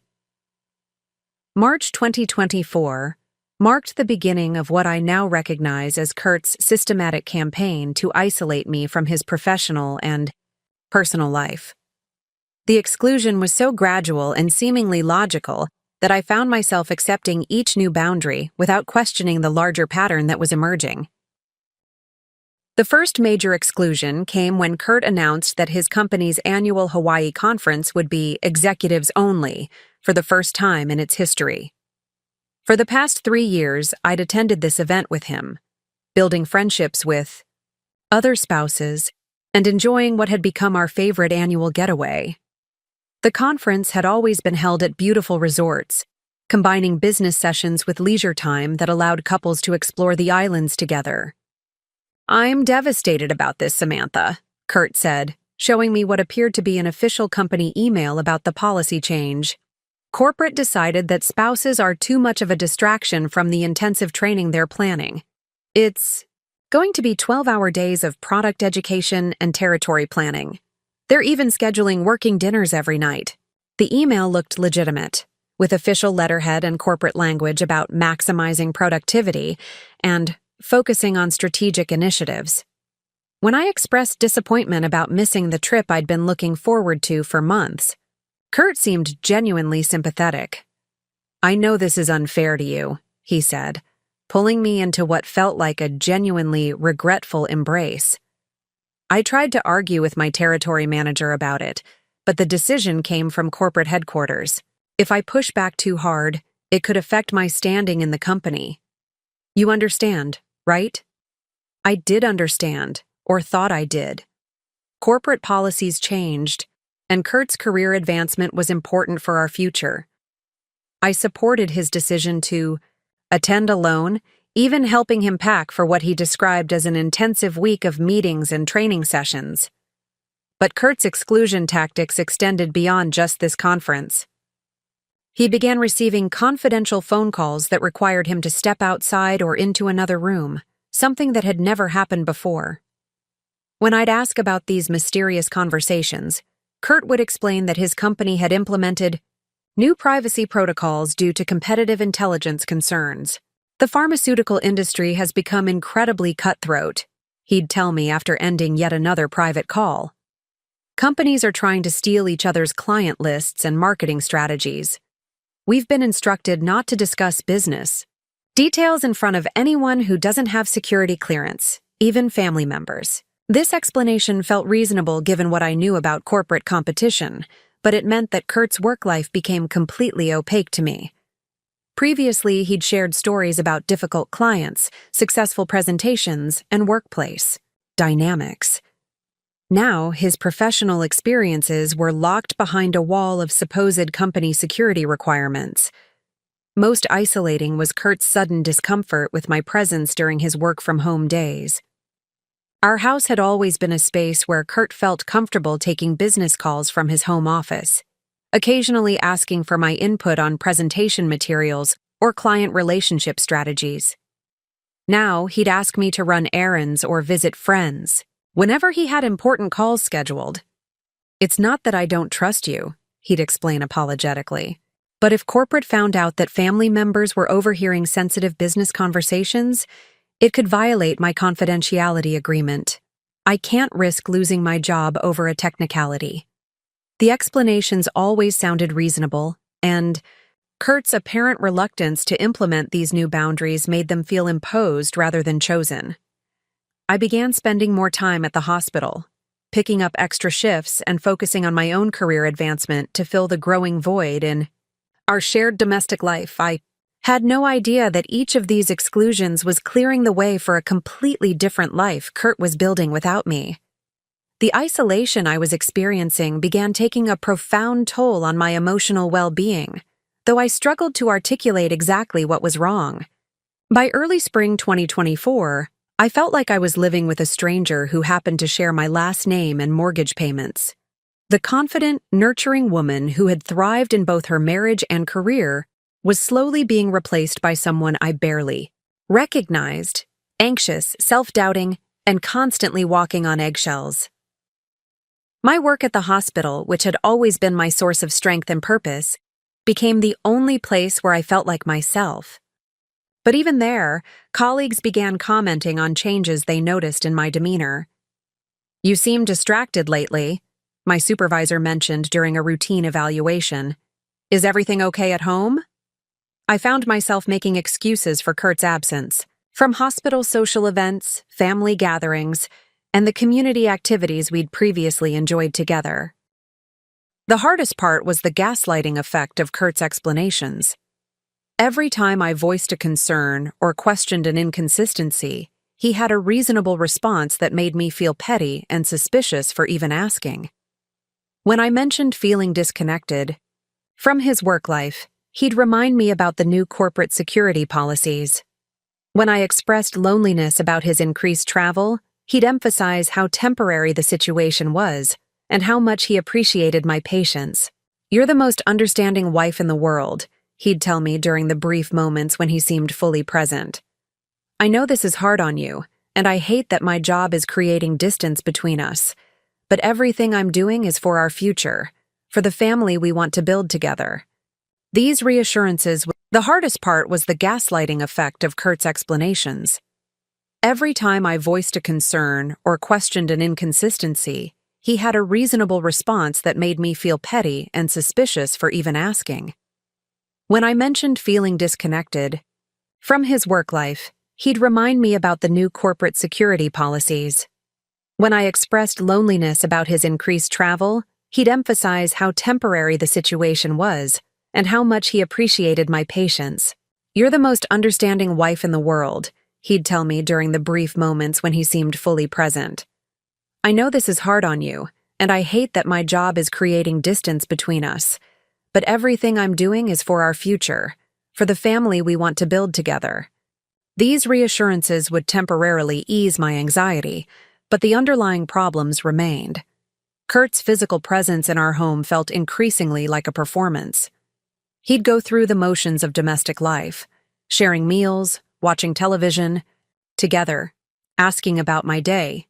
March 2024 marked the beginning of what I now recognize as Kurt's systematic campaign to isolate me from his professional and personal life. The exclusion was so gradual and seemingly logical that I found myself accepting each new boundary without questioning the larger pattern that was emerging. The first major exclusion came when Kurt announced that his company's annual Hawaii conference would be executives only for the first time in its history. For the past 3 years, I'd attended this event with him, building friendships with other spouses and enjoying what had become our favorite annual getaway. The conference had always been held at beautiful resorts, combining business sessions with leisure time that allowed couples to explore the islands together. "I'm devastated about this, Samantha," Kurt said, showing me what appeared to be an official company email about the policy change. Corporate decided that spouses are too much of a distraction from the intensive training they're planning. It's going to be 12-hour days of product education and territory planning. They're even scheduling working dinners every night. The email looked legitimate, with official letterhead and corporate language about maximizing productivity and focusing on strategic initiatives. When I expressed disappointment about missing the trip I'd been looking forward to for months, Kurt seemed genuinely sympathetic. "I know this is unfair to you," he said, pulling me into what felt like a genuinely regretful embrace. I tried to argue with my territory manager about it, but the decision came from corporate headquarters. If I pushed back too hard, it could affect my standing in the company. "You understand, right?" I did understand, or thought I did. Corporate policies changed, and Kurt's career advancement was important for our future. I supported his decision to attend alone, even helping him pack for what he described as an intensive week of meetings and training sessions. But Kurt's exclusion tactics extended beyond just this conference. He began receiving confidential phone calls that required him to step outside or into another room, something that had never happened before. When I'd ask about these mysterious conversations, Kurt would explain that his company had implemented new privacy protocols due to competitive intelligence concerns. "The pharmaceutical industry has become incredibly cutthroat," he'd tell me after ending yet another private call. "Companies are trying to steal each other's client lists and marketing strategies. We've been instructed not to discuss business details in front of anyone who doesn't have security clearance, even family members." This explanation felt reasonable given what I knew about corporate competition, but it meant that Kurt's work life became completely opaque to me. Previously, he'd shared stories about difficult clients, successful presentations, and workplace dynamics. Now, his professional experiences were locked behind a wall of supposed company security requirements. Most isolating was Kurt's sudden discomfort with my presence during his work-from-home days. Our house had always been a space where Kurt felt comfortable taking business calls from his home office, occasionally asking for my input on presentation materials or client relationship strategies. Now, he'd ask me to run errands or visit friends, whenever he had important calls scheduled. "It's not that I don't trust you," he'd explain apologetically, "but if corporate found out that family members were overhearing sensitive business conversations, it could violate my confidentiality agreement. I can't risk losing my job over a technicality." The explanations always sounded reasonable, and Kurt's apparent reluctance to implement these new boundaries made them feel imposed rather than chosen. I began spending more time at the hospital, picking up extra shifts and focusing on my own career advancement to fill the growing void in our shared domestic life. I had no idea that each of these exclusions was clearing the way for a completely different life Kurt was building without me. The isolation I was experiencing began taking a profound toll on my emotional well-being, though I struggled to articulate exactly what was wrong. By early spring 2024, I felt like I was living with a stranger who happened to share my last name and mortgage payments. The confident, nurturing woman who had thrived in both her marriage and career was slowly being replaced by someone I barely recognized, anxious, self-doubting, and constantly walking on eggshells. My work at the hospital, which had always been my source of strength and purpose, became the only place where I felt like myself. But even there, colleagues began commenting on changes they noticed in my demeanor. "You seem distracted lately," my supervisor mentioned during a routine evaluation. "Is everything okay at home?" I found myself making excuses for Kurt's absence, from hospital social events, family gatherings, and the community activities we'd previously enjoyed together. The hardest part was the gaslighting effect of Kurt's explanations. Every time I voiced a concern or questioned an inconsistency, he had a reasonable response that made me feel petty and suspicious for even asking. When I mentioned feeling disconnected from his work life, he'd remind me about the new corporate security policies. When I expressed loneliness about his increased travel, he'd emphasize how temporary the situation was and how much he appreciated my patience. "You're the most understanding wife in the world," he'd tell me during the brief moments when he seemed fully present. "I know this is hard on you, and I hate that my job is creating distance between us, but everything I'm doing is for our future, for the family we want to build together." These reassurances. The hardest part was the gaslighting effect of Kurt's explanations. Every time I voiced a concern or questioned an inconsistency, he had a reasonable response that made me feel petty and suspicious for even asking. When I mentioned feeling disconnected from his work life, he'd remind me about the new corporate security policies. When I expressed loneliness about his increased travel, he'd emphasize how temporary the situation was and how much he appreciated my patience. "You're the most understanding wife in the world," he'd tell me during the brief moments when he seemed fully present. "I know this is hard on you, and I hate that my job is creating distance between us, but everything I'm doing is for our future, for the family we want to build together." These reassurances would temporarily ease my anxiety, but the underlying problems remained. Kurt's physical presence in our home felt increasingly like a performance. He'd go through the motions of domestic life, sharing meals, watching television, together, asking about my day.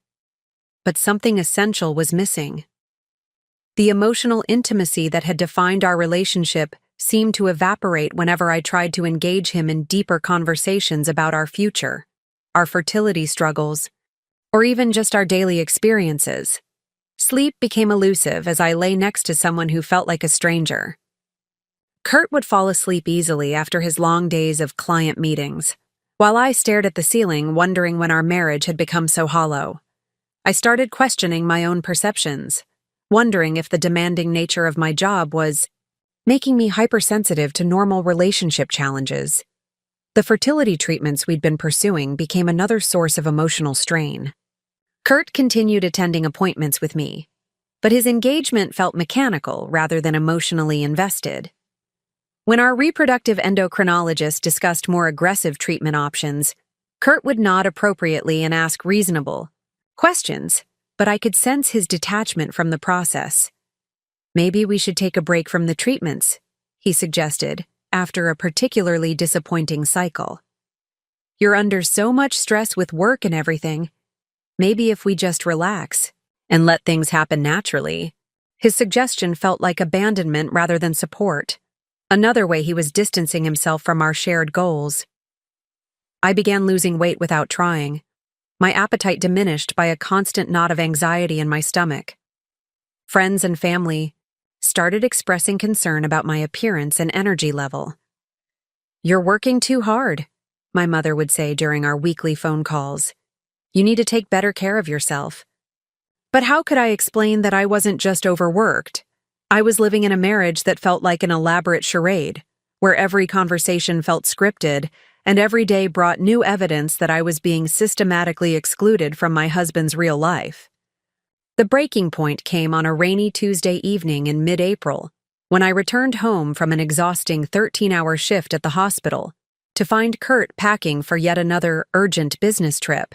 But something essential was missing. The emotional intimacy that had defined our relationship seemed to evaporate whenever I tried to engage him in deeper conversations about our future, our fertility struggles, or even just our daily experiences. Sleep became elusive as I lay next to someone who felt like a stranger. Kurt would fall asleep easily after his long days of client meetings, while I stared at the ceiling wondering when our marriage had become so hollow. I started questioning my own perceptions, wondering if the demanding nature of my job was making me hypersensitive to normal relationship challenges. The fertility treatments we'd been pursuing became another source of emotional strain. Kurt continued attending appointments with me, but his engagement felt mechanical rather than emotionally invested. When our reproductive endocrinologist discussed more aggressive treatment options, Kurt would nod appropriately and ask reasonable questions, but I could sense his detachment from the process. "Maybe we should take a break from the treatments," he suggested, after a particularly disappointing cycle. "You're under so much stress with work and everything. Maybe if we just relax and let things happen naturally." His suggestion felt like abandonment rather than support, another way he was distancing himself from our shared goals. I began losing weight without trying. My appetite diminished by a constant knot of anxiety in my stomach. Friends and family started expressing concern about my appearance and energy level. "You're working too hard," my mother would say during our weekly phone calls. "You need to take better care of yourself." But how could I explain that I wasn't just overworked? I was living in a marriage that felt like an elaborate charade, where every conversation felt scripted, and every day brought new evidence that I was being systematically excluded from my husband's real life. The breaking point came on a rainy Tuesday evening in mid-April, when I returned home from an exhausting 13-hour shift at the hospital to find Kurt packing for yet another urgent business trip.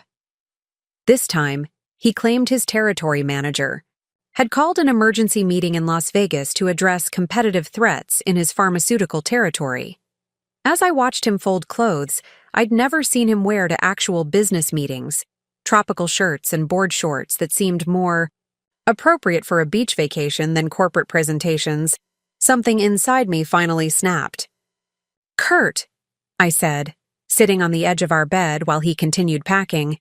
This time, he claimed his territory manager had called an emergency meeting in Las Vegas to address competitive threats in his pharmaceutical territory. As I watched him fold clothes I'd never seen him wear to actual business meetings, tropical shirts and board shorts that seemed more appropriate for a beach vacation than corporate presentations, something inside me finally snapped. "Kurt," I said, sitting on the edge of our bed while he continued packing,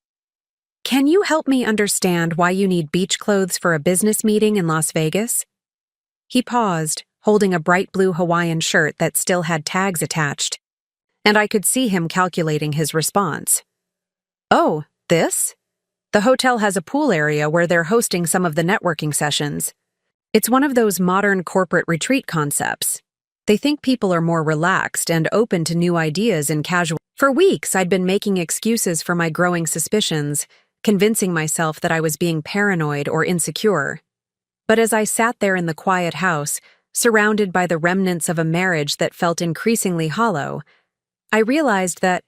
"can you help me understand why you need beach clothes for a business meeting in Las Vegas?" He paused, holding a bright blue Hawaiian shirt that still had tags attached, and I could see him calculating his response. "Oh, this? The hotel has a pool area where they're hosting some of the networking sessions. It's one of those modern corporate retreat concepts. They think people are more relaxed and open to new ideas in casual." For weeks, I'd been making excuses for my growing suspicions, convincing myself that I was being paranoid or insecure. But as I sat there in the quiet house, surrounded by the remnants of a marriage that felt increasingly hollow, I realized that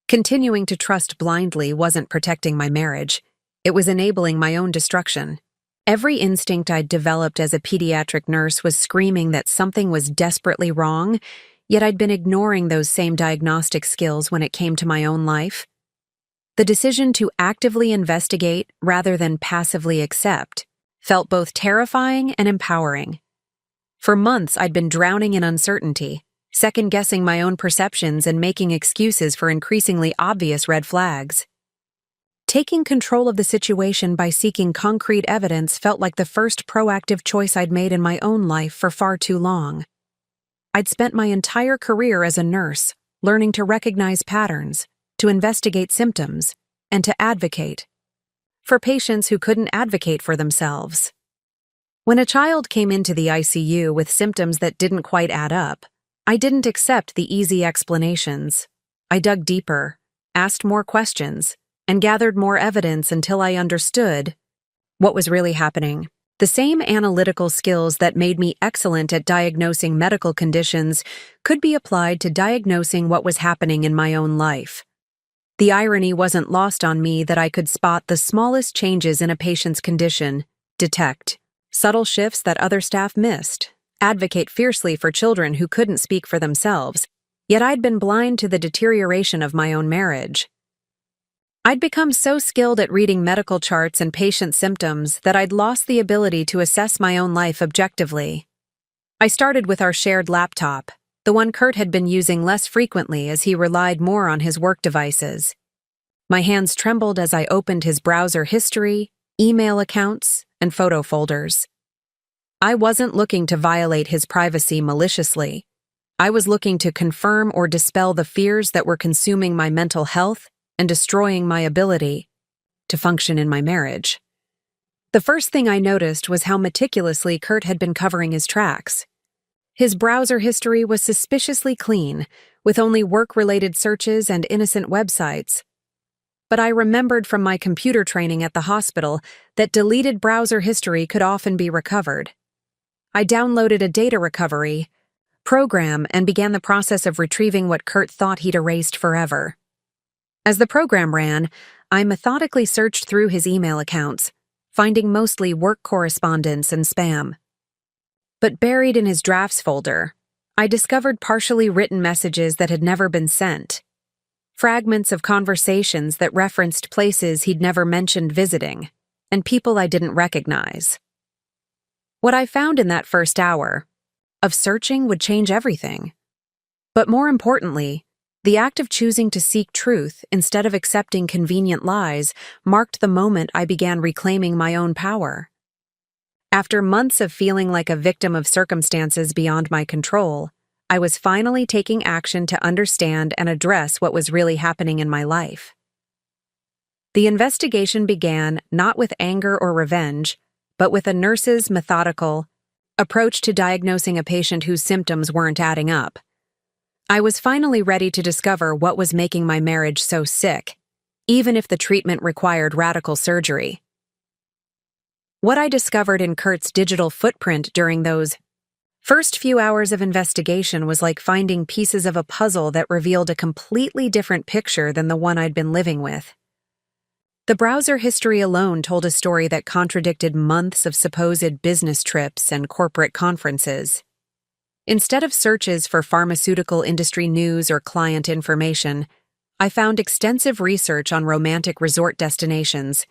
continuing to trust blindly wasn't protecting my marriage. It was enabling my own destruction. Every instinct I'd developed as a pediatric nurse was screaming that something was desperately wrong, yet I'd been ignoring those same diagnostic skills when it came to my own life. The decision to actively investigate rather than passively accept felt both terrifying and empowering. For months, I'd been drowning in uncertainty, second-guessing my own perceptions and making excuses for increasingly obvious red flags. Taking control of the situation by seeking concrete evidence felt like the first proactive choice I'd made in my own life for far too long. I'd spent my entire career as a nurse, learning to recognize patterns, to investigate symptoms, and to advocate for patients who couldn't advocate for themselves. When a child came into the ICU with symptoms that didn't quite add up, I didn't accept the easy explanations. I dug deeper, asked more questions, and gathered more evidence until I understood what was really happening. The same analytical skills that made me excellent at diagnosing medical conditions could be applied to diagnosing what was happening in my own life. The irony wasn't lost on me that I could spot the smallest changes in a patient's condition, detect subtle shifts that other staff missed, advocate fiercely for children who couldn't speak for themselves, yet I'd been blind to the deterioration of my own marriage. I'd become so skilled at reading medical charts and patient symptoms that I'd lost the ability to assess my own life objectively. I started with our shared laptop, the one Kurt had been using less frequently as he relied more on his work devices. My hands trembled as I opened his browser history, email accounts, and photo folders. I wasn't looking to violate his privacy maliciously. I was looking to confirm or dispel the fears that were consuming my mental health and destroying my ability to function in my marriage. The first thing I noticed was how meticulously Kurt had been covering his tracks. His browser history was suspiciously clean, with only work-related searches and innocent websites. But I remembered from my computer training at the hospital that deleted browser history could often be recovered. I downloaded a data recovery program and began the process of retrieving what Kurt thought he'd erased forever. As the program ran, I methodically searched through his email accounts, finding mostly work correspondence and spam. But buried in his drafts folder, I discovered partially written messages that had never been sent, fragments of conversations that referenced places he'd never mentioned visiting, and people I didn't recognize. What I found in that first hour of searching would change everything. But more importantly, the act of choosing to seek truth instead of accepting convenient lies marked the moment I began reclaiming my own power. After months of feeling like a victim of circumstances beyond my control, I was finally taking action to understand and address what was really happening in my life. The investigation began not with anger or revenge, but with a nurse's methodical approach to diagnosing a patient whose symptoms weren't adding up. I was finally ready to discover what was making my marriage so sick, even if the treatment required radical surgery. What I discovered in Kurt's digital footprint during those first few hours of investigation was like finding pieces of a puzzle that revealed a completely different picture than the one I'd been living with. The browser history alone told a story that contradicted months of supposed business trips and corporate conferences. Instead of searches for pharmaceutical industry news or client information, I found extensive research on romantic resort destinations,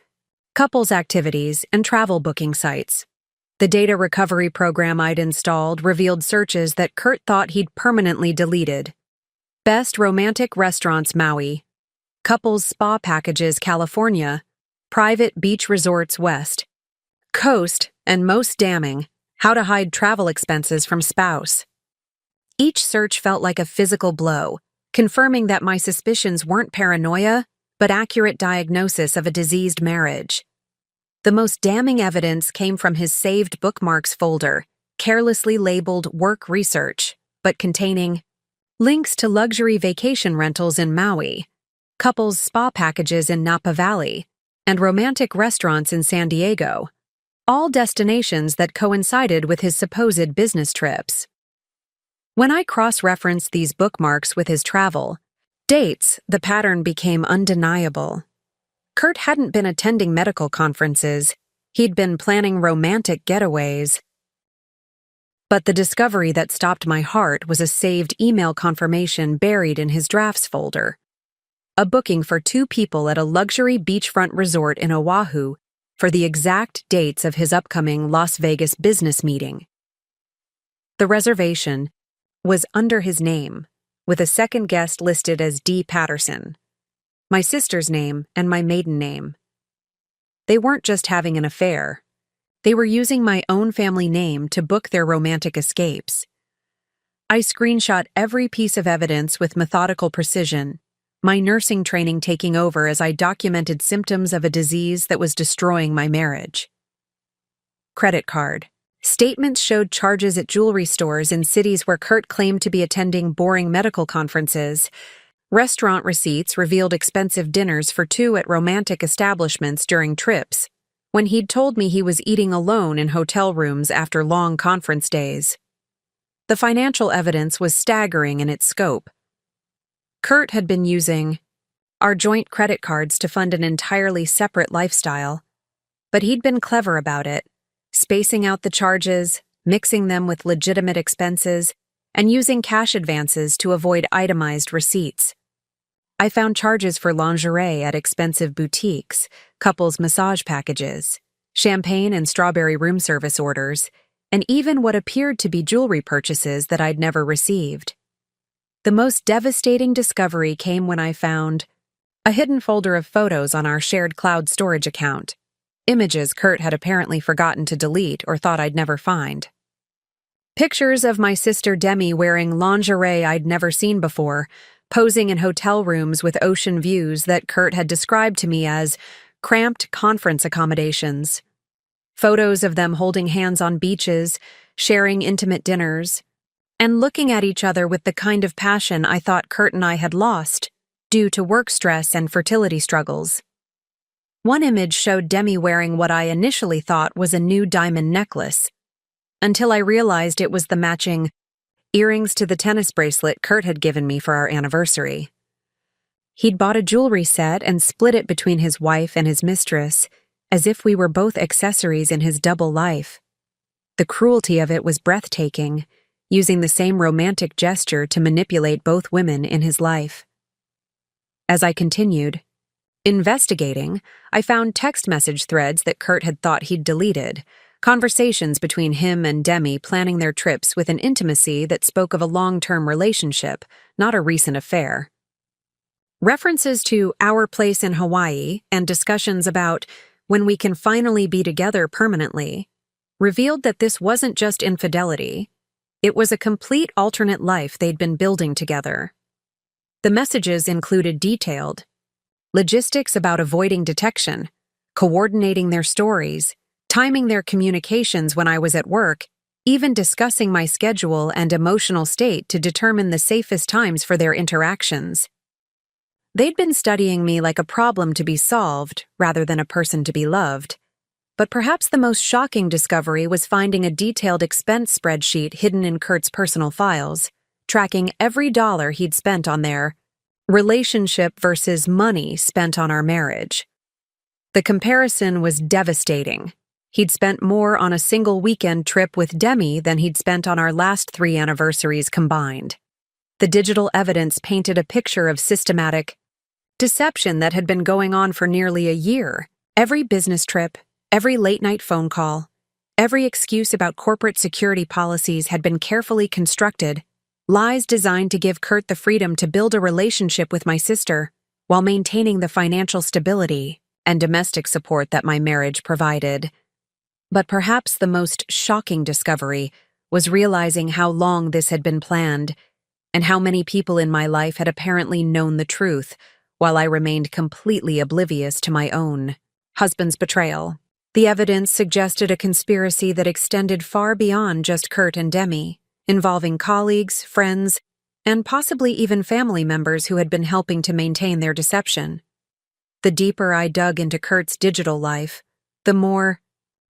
couples activities, and travel booking sites. The data recovery program I'd installed revealed searches that Kurt thought he'd permanently deleted. Best romantic restaurants Maui, couples spa packages California, private beach resorts West Coast, and most damning, how to hide travel expenses from spouse. Each search felt like a physical blow, confirming that my suspicions weren't paranoia, but accurate diagnosis of a diseased marriage. The most damning evidence came from his saved bookmarks folder, carelessly labeled work research, but containing links to luxury vacation rentals in Maui, couples spa packages in Napa Valley, and romantic restaurants in San Diego, all destinations that coincided with his supposed business trips. When I cross-referenced these bookmarks with his travel dates, the pattern became undeniable. Kurt hadn't been attending medical conferences, he'd been planning romantic getaways. But the discovery that stopped my heart was a saved email confirmation buried in his drafts folder. A booking for 2 people at a luxury beachfront resort in Oahu for the exact dates of his upcoming Las Vegas business meeting. The reservation was under his name, with a second guest listed as D. Patterson, my sister's name and my maiden name. They weren't just having an affair. They were using my own family name to book their romantic escapes. I screenshot every piece of evidence with methodical precision, my nursing training taking over as I documented symptoms of a disease that was destroying my marriage. Credit card. Statements showed charges at jewelry stores in cities where Kurt claimed to be attending boring medical conferences. Restaurant receipts revealed expensive dinners for 2 at romantic establishments during trips, when he'd told me he was eating alone in hotel rooms after long conference days. The financial evidence was staggering in its scope. Kurt had been using our joint credit cards to fund an entirely separate lifestyle, but he'd been clever about it, spacing out the charges, mixing them with legitimate expenses, and using cash advances to avoid itemized receipts. I found charges for lingerie at expensive boutiques, couples massage packages, champagne and strawberry room service orders, and even what appeared to be jewelry purchases that I'd never received. The most devastating discovery came when I found a hidden folder of photos on our shared cloud storage account, images Kurt had apparently forgotten to delete or thought I'd never find. Pictures of my sister Demi wearing lingerie I'd never seen before, posing in hotel rooms with ocean views that Kurt had described to me as cramped conference accommodations. Photos of them holding hands on beaches, sharing intimate dinners, and looking at each other with the kind of passion I thought Kurt and I had lost due to work stress and fertility struggles. One image showed Demi wearing what I initially thought was a new diamond necklace, until I realized it was the matching earrings to the tennis bracelet Kurt had given me for our anniversary. He'd bought a jewelry set and split it between his wife and his mistress, as if we were both accessories in his double life. The cruelty of it was breathtaking, using the same romantic gesture to manipulate both women in his life. As I continued investigating, I found text message threads that Kurt had thought he'd deleted, conversations between him and Demi planning their trips with an intimacy that spoke of a long-term relationship, not a recent affair. References to our place in Hawaii and discussions about when we can finally be together permanently revealed that this wasn't just infidelity, it was a complete alternate life they'd been building together. The messages included detailed, logistics about avoiding detection, coordinating their stories, timing their communications when I was at work, even discussing my schedule and emotional state to determine the safest times for their interactions. They'd been studying me like a problem to be solved rather than a person to be loved. But perhaps the most shocking discovery was finding a detailed expense spreadsheet hidden in Kurt's personal files, tracking every dollar he'd spent on their relationship versus money spent on our marriage. The comparison was devastating. He'd spent more on a single weekend trip with Demi than he'd spent on our last 3 anniversaries combined. The digital evidence painted a picture of systematic deception that had been going on for nearly a year. Every business trip, every late-night phone call, every excuse about corporate security policies had been carefully constructed, lies designed to give Kurt the freedom to build a relationship with my sister while maintaining the financial stability and domestic support that my marriage provided. But perhaps the most shocking discovery was realizing how long this had been planned and how many people in my life had apparently known the truth while I remained completely oblivious to my own husband's betrayal. The evidence suggested a conspiracy that extended far beyond just Kurt and Demi, involving colleagues, friends, and possibly even family members who had been helping to maintain their deception. The deeper I dug into Kurt's digital life, the more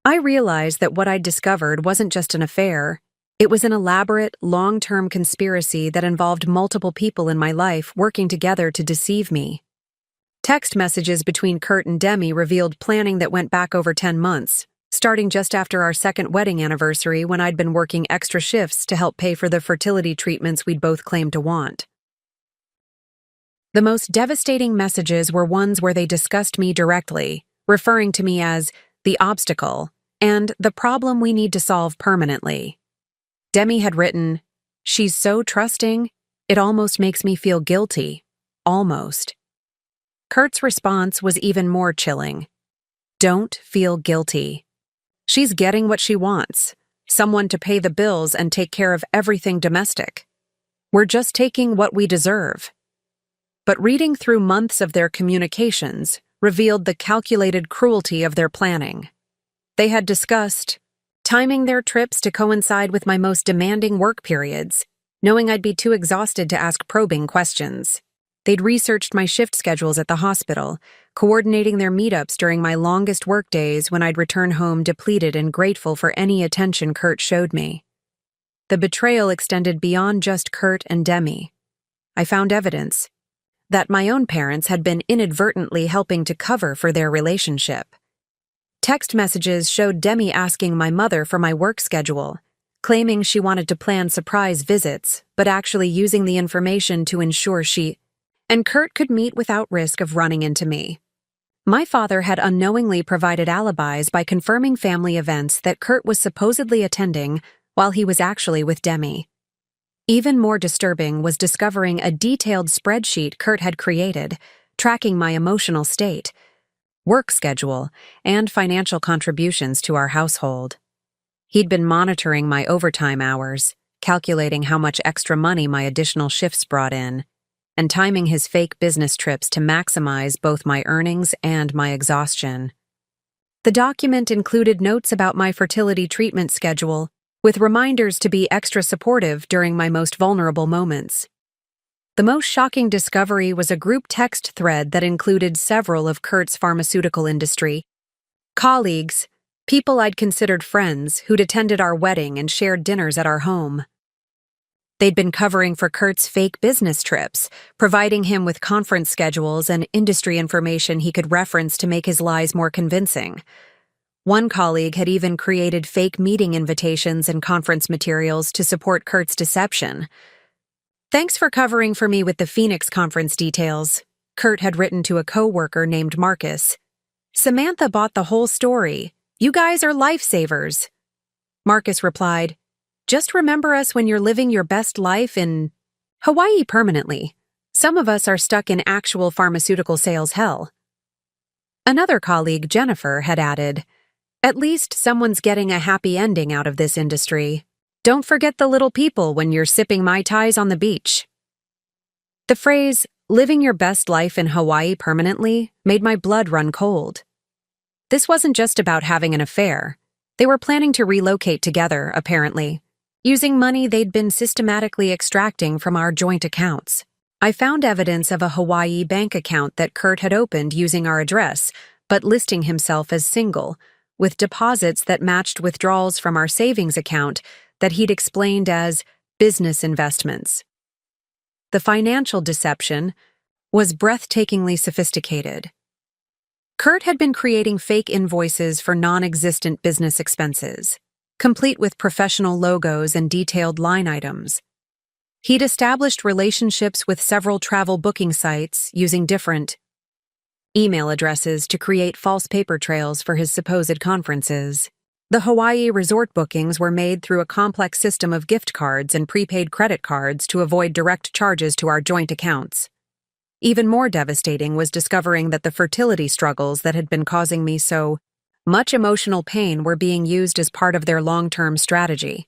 I realized that what I'd discovered wasn't just an affair. It was an elaborate, long-term conspiracy that involved multiple people in my life working together to deceive me. Text messages between Kurt and Demi revealed planning that went back over 10 months, starting just after our second wedding anniversary when I'd been working extra shifts to help pay for the fertility treatments we'd both claimed to want. The most devastating messages were ones where they discussed me directly, referring to me as the obstacle and the problem we need to solve permanently. Demi had written, "She's so trusting, it almost makes me feel guilty. Almost." Kurt's response was even more chilling. "Don't feel guilty. She's getting what she wants, someone to pay the bills and take care of everything domestic. We're just taking what we deserve." But reading through months of their communications revealed the calculated cruelty of their planning. They had discussed timing their trips to coincide with my most demanding work periods, knowing I'd be too exhausted to ask probing questions. They'd researched my shift schedules at the hospital, coordinating their meetups during my longest work days when I'd return home depleted and grateful for any attention Kurt showed me. The betrayal extended beyond just Kurt and Demi. I found evidence that my own parents had been inadvertently helping to cover for their relationship. Text messages showed Demi asking my mother for my work schedule, claiming she wanted to plan surprise visits, but actually using the information to ensure she and Kurt could meet without risk of running into me. My father had unknowingly provided alibis by confirming family events that Kurt was supposedly attending while he was actually with Demi. Even more disturbing was discovering a detailed spreadsheet Kurt had created, tracking my emotional state, work schedule, and financial contributions to our household. He'd been monitoring my overtime hours, calculating how much extra money my additional shifts brought in, and timing his fake business trips to maximize both my earnings and my exhaustion. The document included notes about my fertility treatment schedule, with reminders to be extra supportive during my most vulnerable moments. The most shocking discovery was a group text thread that included several of Kurt's pharmaceutical industry colleagues, people I'd considered friends who'd attended our wedding and shared dinners at our home. They'd been covering for Kurt's fake business trips, providing him with conference schedules and industry information he could reference to make his lies more convincing. One colleague had even created fake meeting invitations and conference materials to support Kurt's deception. "Thanks for covering for me with the Phoenix conference details," Kurt had written to a co-worker named Marcus. "Samantha bought the whole story. You guys are lifesavers." Marcus replied, "Just remember us when you're living your best life in Hawaii permanently. Some of us are stuck in actual pharmaceutical sales hell." Another colleague, Jennifer, had added, "At least someone's getting a happy ending out of this industry. Don't forget the little people when you're sipping Mai Tais on the beach." The phrase, living your best life in Hawaii permanently made my blood run cold. This wasn't just about having an affair. They were planning to relocate together, apparently, using money they'd been systematically extracting from our joint accounts. I found evidence of a Hawaii bank account that Kurt had opened using our address, but listing himself as single, with deposits that matched withdrawals from our savings account that he'd explained as business investments. The financial deception was breathtakingly sophisticated. Kurt had been creating fake invoices for non-existent business expenses, complete with professional logos and detailed line items. He'd established relationships with several travel booking sites using different email addresses to create false paper trails for his supposed conferences. The Hawaii resort bookings were made through a complex system of gift cards and prepaid credit cards to avoid direct charges to our joint accounts. Even more devastating was discovering that the fertility struggles that had been causing me so much emotional pain were being used as part of their long-term strategy.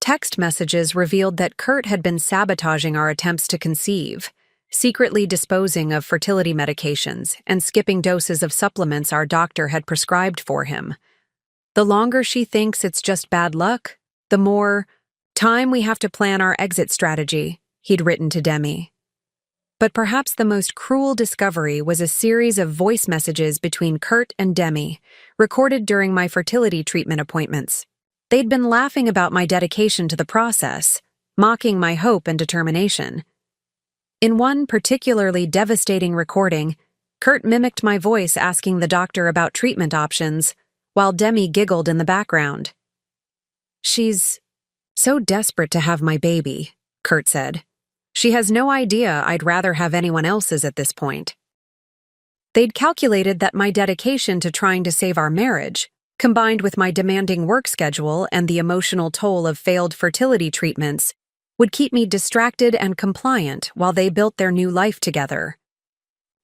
Text messages revealed that Kurt had been sabotaging our attempts to conceive, secretly disposing of fertility medications and skipping doses of supplements our doctor had prescribed for him. The longer she thinks it's just bad luck, the more time we have to plan our exit strategy, he'd written to Demi. But perhaps the most cruel discovery was a series of voice messages between Kurt and Demi, recorded during my fertility treatment appointments. They'd been laughing about my dedication to the process, mocking my hope and determination. In one particularly devastating recording, Kurt mimicked my voice asking the doctor about treatment options, while Demi giggled in the background. "She's so desperate to have my baby," Kurt said. "She has no idea I'd rather have anyone else's at this point." They'd calculated that my dedication to trying to save our marriage, combined with my demanding work schedule and the emotional toll of failed fertility treatments, would keep me distracted and compliant while they built their new life together.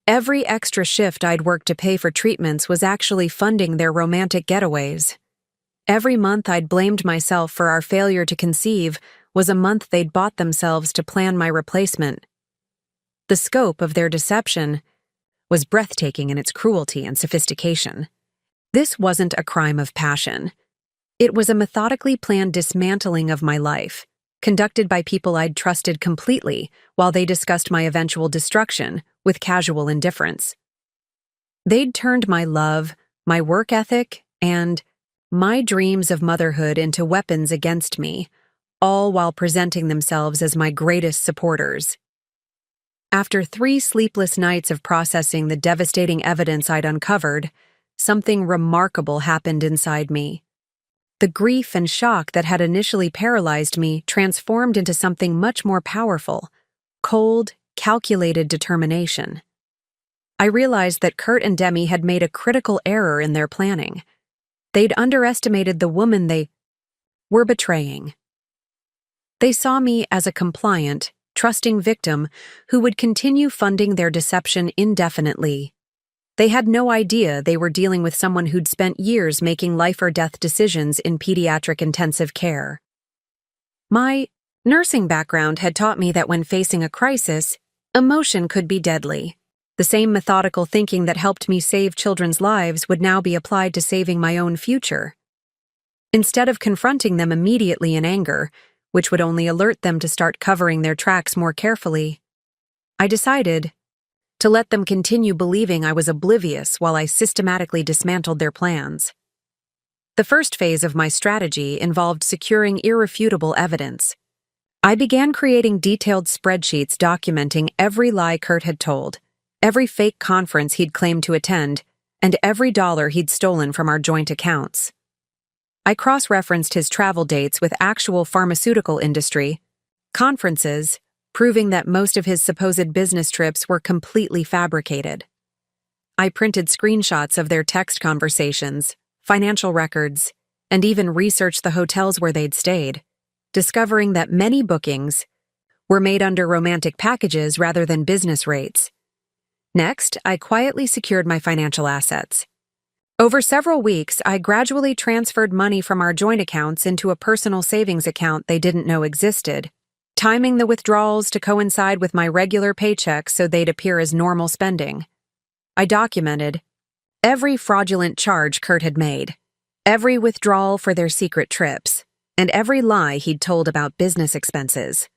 Every extra shift I'd worked to pay for treatments was actually funding their romantic getaways. Every month I'd blamed myself for our failure to conceive was a month they'd bought themselves to plan my replacement. The scope of their deception was breathtaking in its cruelty and sophistication. This wasn't a crime of passion. It was a methodically planned dismantling of my life, conducted by people I'd trusted completely while they discussed my eventual destruction with casual indifference. They'd turned my love, my work ethic, and my dreams of motherhood into weapons against me, all while presenting themselves as my greatest supporters. After 3 sleepless nights of processing the devastating evidence I'd uncovered, something remarkable happened inside me. The grief and shock that had initially paralyzed me transformed into something much more powerful: cold, calculated determination. I realized that Kurt and Demi had made a critical error in their planning. They'd underestimated the woman they were betraying. They saw me as a compliant, trusting victim who would continue funding their deception indefinitely. They had no idea they were dealing with someone who'd spent years making life-or-death decisions in pediatric intensive care. My nursing background had taught me that when facing a crisis, emotion could be deadly. The same methodical thinking that helped me save children's lives would now be applied to saving my own future. Instead of confronting them immediately in anger, which would only alert them to start covering their tracks more carefully, I decided to let them continue believing I was oblivious while I systematically dismantled their plans. The first phase of my strategy involved securing irrefutable evidence. I began creating detailed spreadsheets documenting every lie Kurt had told, every fake conference he'd claimed to attend, and every dollar he'd stolen from our joint accounts. I cross-referenced his travel dates with actual pharmaceutical industry conferences, proving that most of his supposed business trips were completely fabricated. I printed screenshots of their text conversations, financial records, and even researched the hotels where they'd stayed, discovering that many bookings were made under romantic packages rather than business rates. Next, I quietly secured my financial assets. Over several weeks, I gradually transferred money from our joint accounts into a personal savings account they didn't know existed, timing the withdrawals to coincide with my regular paychecks so they'd appear as normal spending. I documented every fraudulent charge Kurt had made, every withdrawal for their secret trips, and every lie he'd told about business expenses.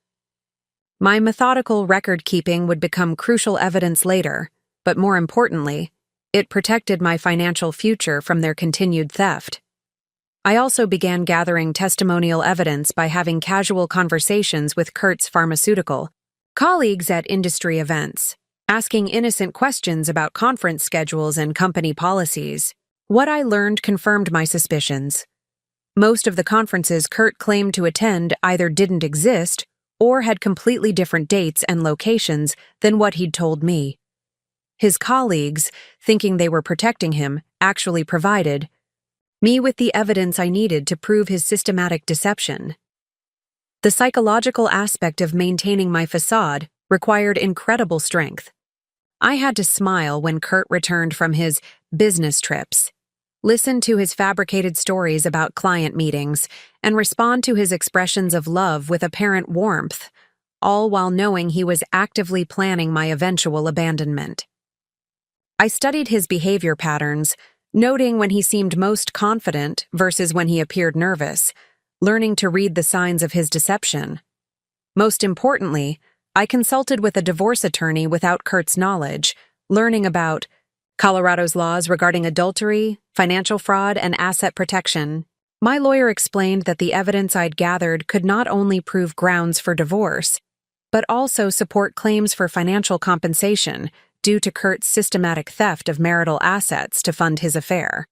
My methodical record-keeping would become crucial evidence later, but more importantly, it protected my financial future from their continued theft. I also began gathering testimonial evidence by having casual conversations with Kurt's pharmaceutical colleagues at industry events, asking innocent questions about conference schedules and company policies. What I learned confirmed my suspicions. Most of the conferences Kurt claimed to attend either didn't exist or had completely different dates and locations than what he'd told me. His colleagues, thinking they were protecting him, actually provided me with the evidence I needed to prove his systematic deception. The psychological aspect of maintaining my facade required incredible strength. I had to smile when Kurt returned from his business trips, listen to his fabricated stories about client meetings, and respond to his expressions of love with apparent warmth, all while knowing he was actively planning my eventual abandonment. I studied his behavior patterns, noting when he seemed most confident versus when he appeared nervous, learning to read the signs of his deception. Most importantly, I consulted with a divorce attorney without Kurt's knowledge, learning about Colorado's laws regarding adultery, financial fraud, and asset protection. My lawyer explained that the evidence I'd gathered could not only prove grounds for divorce, but also support claims for financial compensation due to Kurt's systematic theft of marital assets to fund his affair.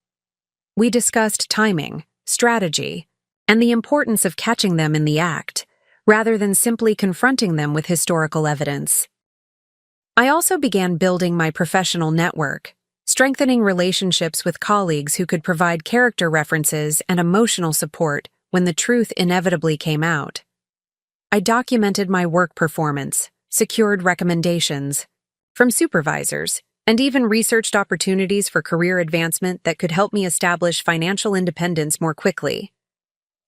We discussed timing, strategy, and the importance of catching them in the act, rather than simply confronting them with historical evidence. I also began building my professional network, strengthening relationships with colleagues who could provide character references and emotional support when the truth inevitably came out. I documented my work performance, secured recommendations from supervisors, and even researched opportunities for career advancement that could help me establish financial independence more quickly.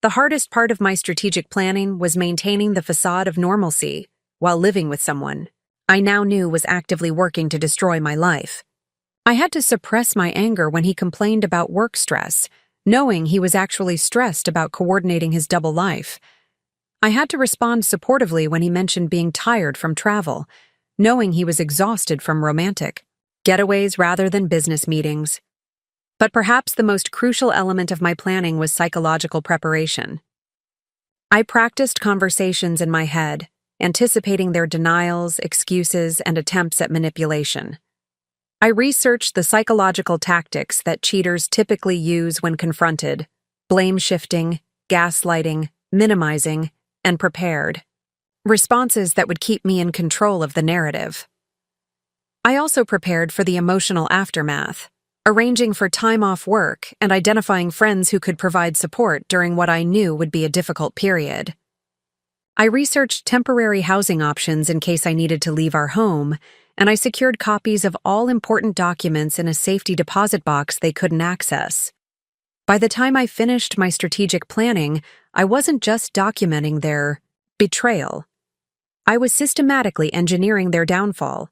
The hardest part of my strategic planning was maintaining the facade of normalcy while living with someone I now knew was actively working to destroy my life. I had to suppress my anger when he complained about work stress, knowing he was actually stressed about coordinating his double life. I had to respond supportively when he mentioned being tired from travel, knowing he was exhausted from romantic getaways rather than business meetings. But perhaps the most crucial element of my planning was psychological preparation. I practiced conversations in my head, anticipating their denials, excuses, and attempts at manipulation. I researched the psychological tactics that cheaters typically use when confronted: blame shifting, gaslighting, minimizing, and prepared. Responses that would keep me in control of the narrative. I also prepared for the emotional aftermath, arranging for time off work and identifying friends who could provide support during what I knew would be a difficult period. I researched temporary housing options in case I needed to leave our home, and I secured copies of all important documents in a safety deposit box they couldn't access. By the time I finished my strategic planning, I wasn't just documenting their betrayal. I was systematically engineering their downfall.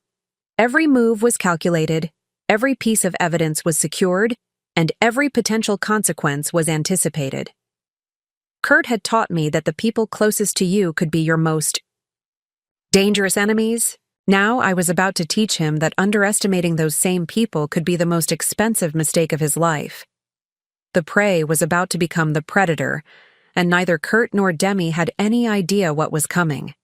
Every move was calculated, every piece of evidence was secured, and every potential consequence was anticipated. Kurt had taught me that the people closest to you could be your most dangerous enemies. Now I was about to teach him that underestimating those same people could be the most expensive mistake of his life. The prey was about to become the predator, and neither Kurt nor Demi had any idea what was coming.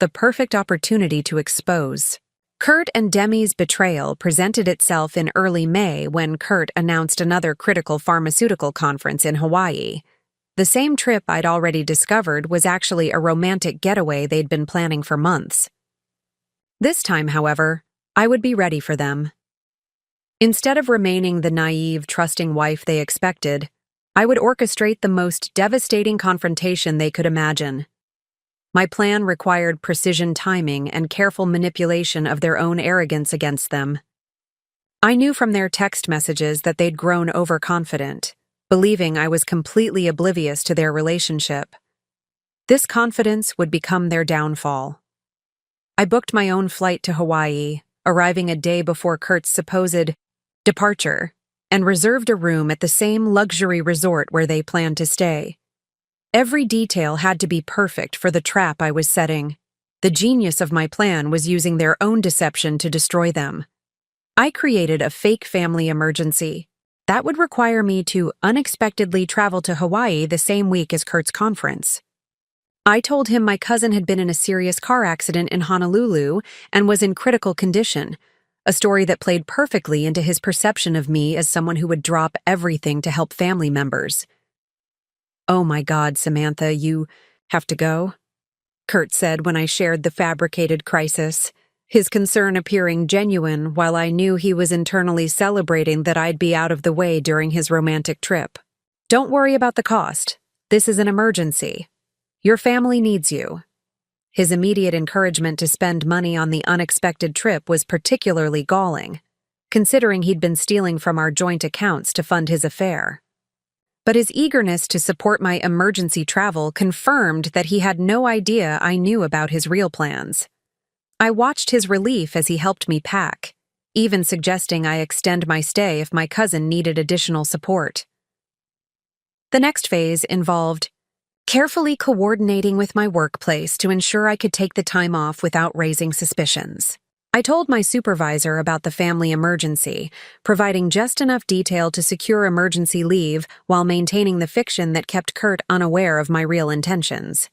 The perfect opportunity to expose. Kurt and Demi's betrayal presented itself in early May when Kurt announced another critical pharmaceutical conference in Hawaii. The same trip I'd already discovered was actually a romantic getaway they'd been planning for months. This time, however, I would be ready for them. Instead of remaining the naive, trusting wife they expected, I would orchestrate the most devastating confrontation they could imagine. My plan required precision timing and careful manipulation of their own arrogance against them. I knew from their text messages that they'd grown overconfident, believing I was completely oblivious to their relationship. This confidence would become their downfall. I booked my own flight to Hawaii, arriving a day before Kurt's supposed departure, and reserved a room at the same luxury resort where they planned to stay. Every detail had to be perfect for the trap I was setting. The genius of my plan was using their own deception to destroy them. I created a fake family emergency. That would require me to unexpectedly travel to Hawaii the same week as Kurt's conference. I told him my cousin had been in a serious car accident in Honolulu and was in critical condition, a story that played perfectly into his perception of me as someone who would drop everything to help family members. "Oh my God, Samantha, you have to go?" Kurt said when I shared the fabricated crisis, his concern appearing genuine while I knew he was internally celebrating that I'd be out of the way during his romantic trip. "Don't worry about the cost. This is an emergency. Your family needs you." His immediate encouragement to spend money on the unexpected trip was particularly galling, considering he'd been stealing from our joint accounts to fund his affair. But his eagerness to support my emergency travel confirmed that he had no idea I knew about his real plans. I watched his relief as he helped me pack, even suggesting I extend my stay if my cousin needed additional support. The next phase involved carefully coordinating with my workplace to ensure I could take the time off without raising suspicions. I told my supervisor about the family emergency, providing just enough detail to secure emergency leave while maintaining the fiction that kept Kurt unaware of my real intentions.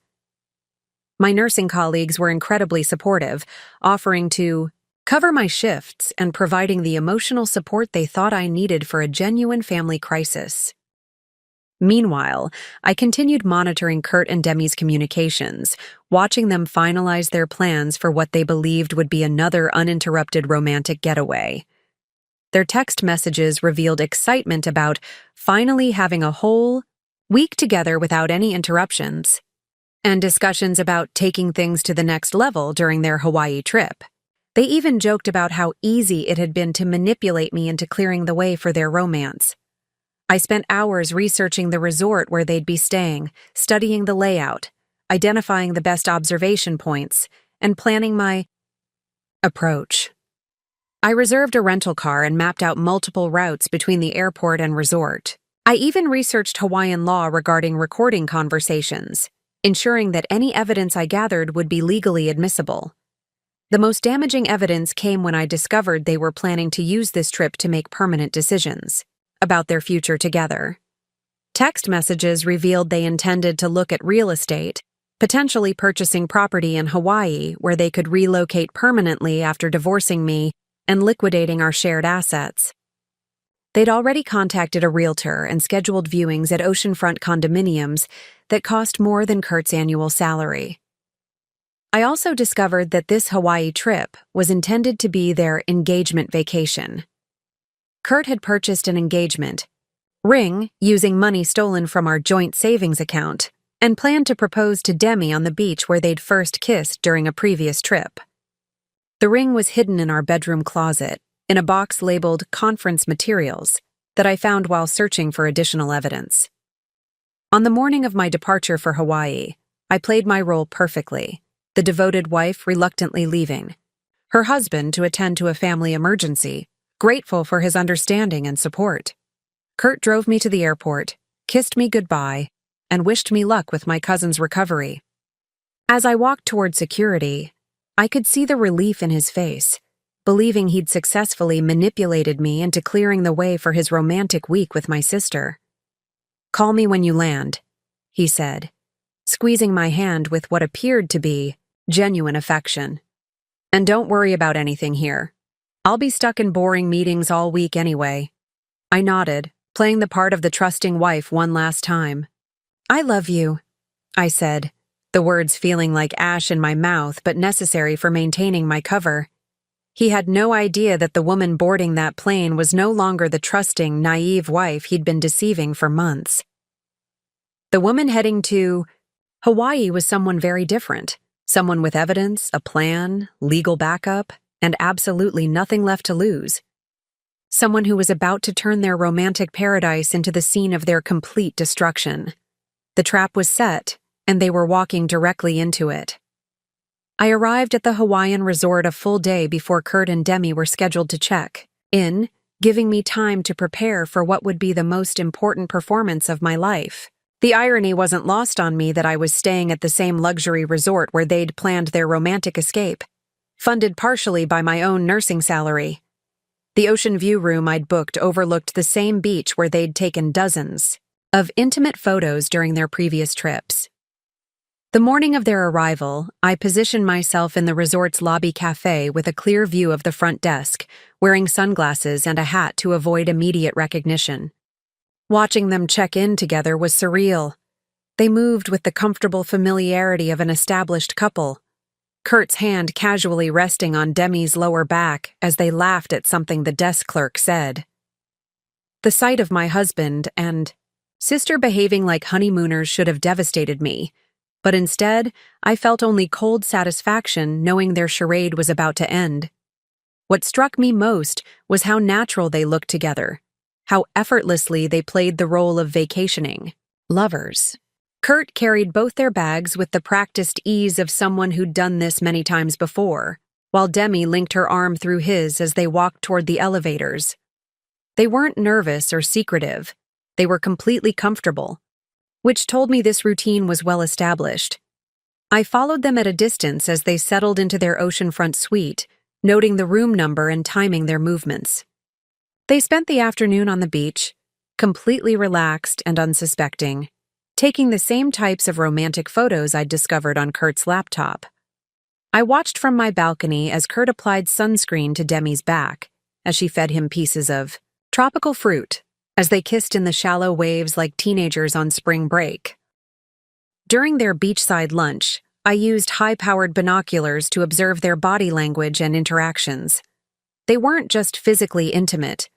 My nursing colleagues were incredibly supportive, offering to cover my shifts and providing the emotional support they thought I needed for a genuine family crisis. Meanwhile, I continued monitoring Kurt and Demi's communications, watching them finalize their plans for what they believed would be another uninterrupted romantic getaway. Their text messages revealed excitement about finally having a whole week together without any interruptions, and discussions about taking things to the next level during their Hawaii trip. They even joked about how easy it had been to manipulate me into clearing the way for their romance. I spent hours researching the resort where they'd be staying, studying the layout, identifying the best observation points, and planning my approach. I reserved a rental car and mapped out multiple routes between the airport and resort. I even researched Hawaiian law regarding recording conversations, ensuring that any evidence I gathered would be legally admissible. The most damaging evidence came when I discovered they were planning to use this trip to make permanent decisions about their future together. Text messages revealed they intended to look at real estate, potentially purchasing property in Hawaii where they could relocate permanently after divorcing me and liquidating our shared assets. They'd already contacted a realtor and scheduled viewings at oceanfront condominiums that cost more than Kurt's annual salary. I also discovered that this Hawaii trip was intended to be their engagement vacation. Kurt had purchased an engagement ring using money stolen from our joint savings account and planned to propose to Demi on the beach where they'd first kissed during a previous trip. The ring was hidden in our bedroom closet, in a box labeled conference materials that I found while searching for additional evidence. On the morning of my departure for Hawaii, I played my role perfectly, the devoted wife reluctantly leaving, her husband to attend to a family emergency, grateful for his understanding and support. Kurt drove me to the airport, kissed me goodbye, and wished me luck with my cousin's recovery. As I walked toward security, I could see the relief in his face, believing he'd successfully manipulated me into clearing the way for his romantic week with my sister. "Call me when you land," he said, squeezing my hand with what appeared to be genuine affection. "And don't worry about anything here. I'll be stuck in boring meetings all week anyway." I nodded, playing the part of the trusting wife one last time. "I love you," I said, the words feeling like ash in my mouth but necessary for maintaining my cover. He had no idea that the woman boarding that plane was no longer the trusting, naive wife he'd been deceiving for months. The woman heading to Hawaii was someone very different, someone with evidence, a plan, legal backup, and absolutely nothing left to lose. Someone who was about to turn their romantic paradise into the scene of their complete destruction. The trap was set, and they were walking directly into it. I arrived at the Hawaiian resort a full day before Kurt and Demi were scheduled to check in, giving me time to prepare for what would be the most important performance of my life. The irony wasn't lost on me that I was staying at the same luxury resort where they'd planned their romantic escape, funded partially by my own nursing salary. The ocean view room I'd booked overlooked the same beach where they'd taken dozens of intimate photos during their previous trips. The morning of their arrival, I positioned myself in the resort's lobby cafe with a clear view of the front desk, wearing sunglasses and a hat to avoid immediate recognition. Watching them check in together was surreal. They moved with the comfortable familiarity of an established couple, Kurt's hand casually resting on Demi's lower back as they laughed at something the desk clerk said. The sight of my husband and sister behaving like honeymooners should have devastated me, but instead, I felt only cold satisfaction knowing their charade was about to end. What struck me most was how natural they looked together, how effortlessly they played the role of vacationing lovers. Kurt carried both their bags with the practiced ease of someone who'd done this many times before, while Demi linked her arm through his as they walked toward the elevators. They weren't nervous or secretive. They were completely comfortable, which told me this routine was well established. I followed them at a distance as they settled into their oceanfront suite, noting the room number and timing their movements. They spent the afternoon on the beach, completely relaxed and unsuspecting, taking the same types of romantic photos I'd discovered on Kurt's laptop. I watched from my balcony as Kurt applied sunscreen to Demi's back, as she fed him pieces of tropical fruit, as they kissed in the shallow waves like teenagers on spring break. During their beachside lunch, I used high-powered binoculars to observe their body language and interactions. They weren't just physically intimate.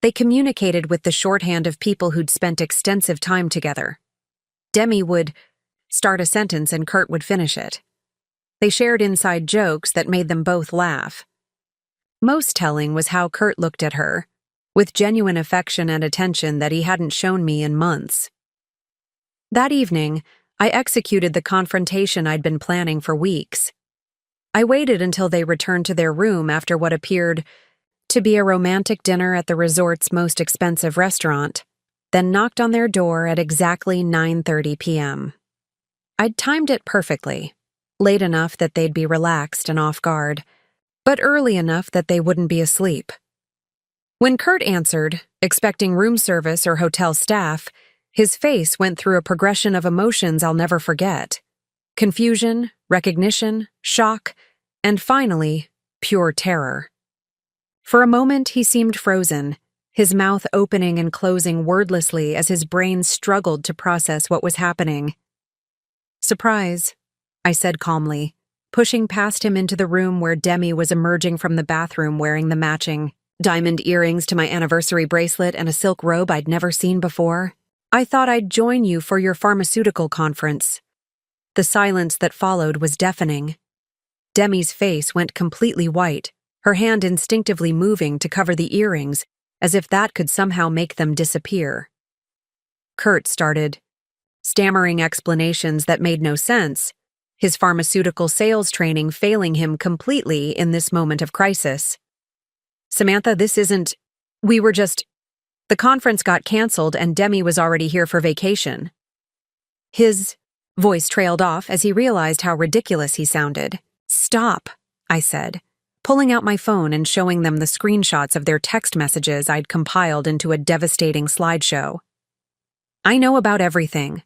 They communicated with the shorthand of people who'd spent extensive time together. Demi would start a sentence and Kurt would finish it. They shared inside jokes that made them both laugh. Most telling was how Kurt looked at her, with genuine affection and attention that he hadn't shown me in months. That evening, I executed the confrontation I'd been planning for weeks. I waited until they returned to their room after what appeared to be a romantic dinner at the resort's most expensive restaurant, then knocked on their door at exactly 9:30 p.m. I'd timed it perfectly, late enough that they'd be relaxed and off guard, but early enough that they wouldn't be asleep. When Kurt answered, expecting room service or hotel staff, his face went through a progression of emotions I'll never forget. Confusion, recognition, shock, and finally, pure terror. For a moment, he seemed frozen, his mouth opening and closing wordlessly as his brain struggled to process what was happening. "Surprise," I said calmly, pushing past him into the room where Demi was emerging from the bathroom wearing the matching diamond earrings to my anniversary bracelet and a silk robe I'd never seen before. "I thought I'd join you for your pharmaceutical conference." The silence that followed was deafening. Demi's face went completely white, her hand instinctively moving to cover the earrings, as if that could somehow make them disappear. Kurt started stammering explanations that made no sense, his pharmaceutical sales training failing him completely in this moment of crisis. "Samantha, this isn't... The conference got canceled and Demi was already here for vacation." His voice trailed off as he realized how ridiculous he sounded. "Stop," I said, pulling out my phone and showing them the screenshots of their text messages I'd compiled into a devastating slideshow. "I know about everything.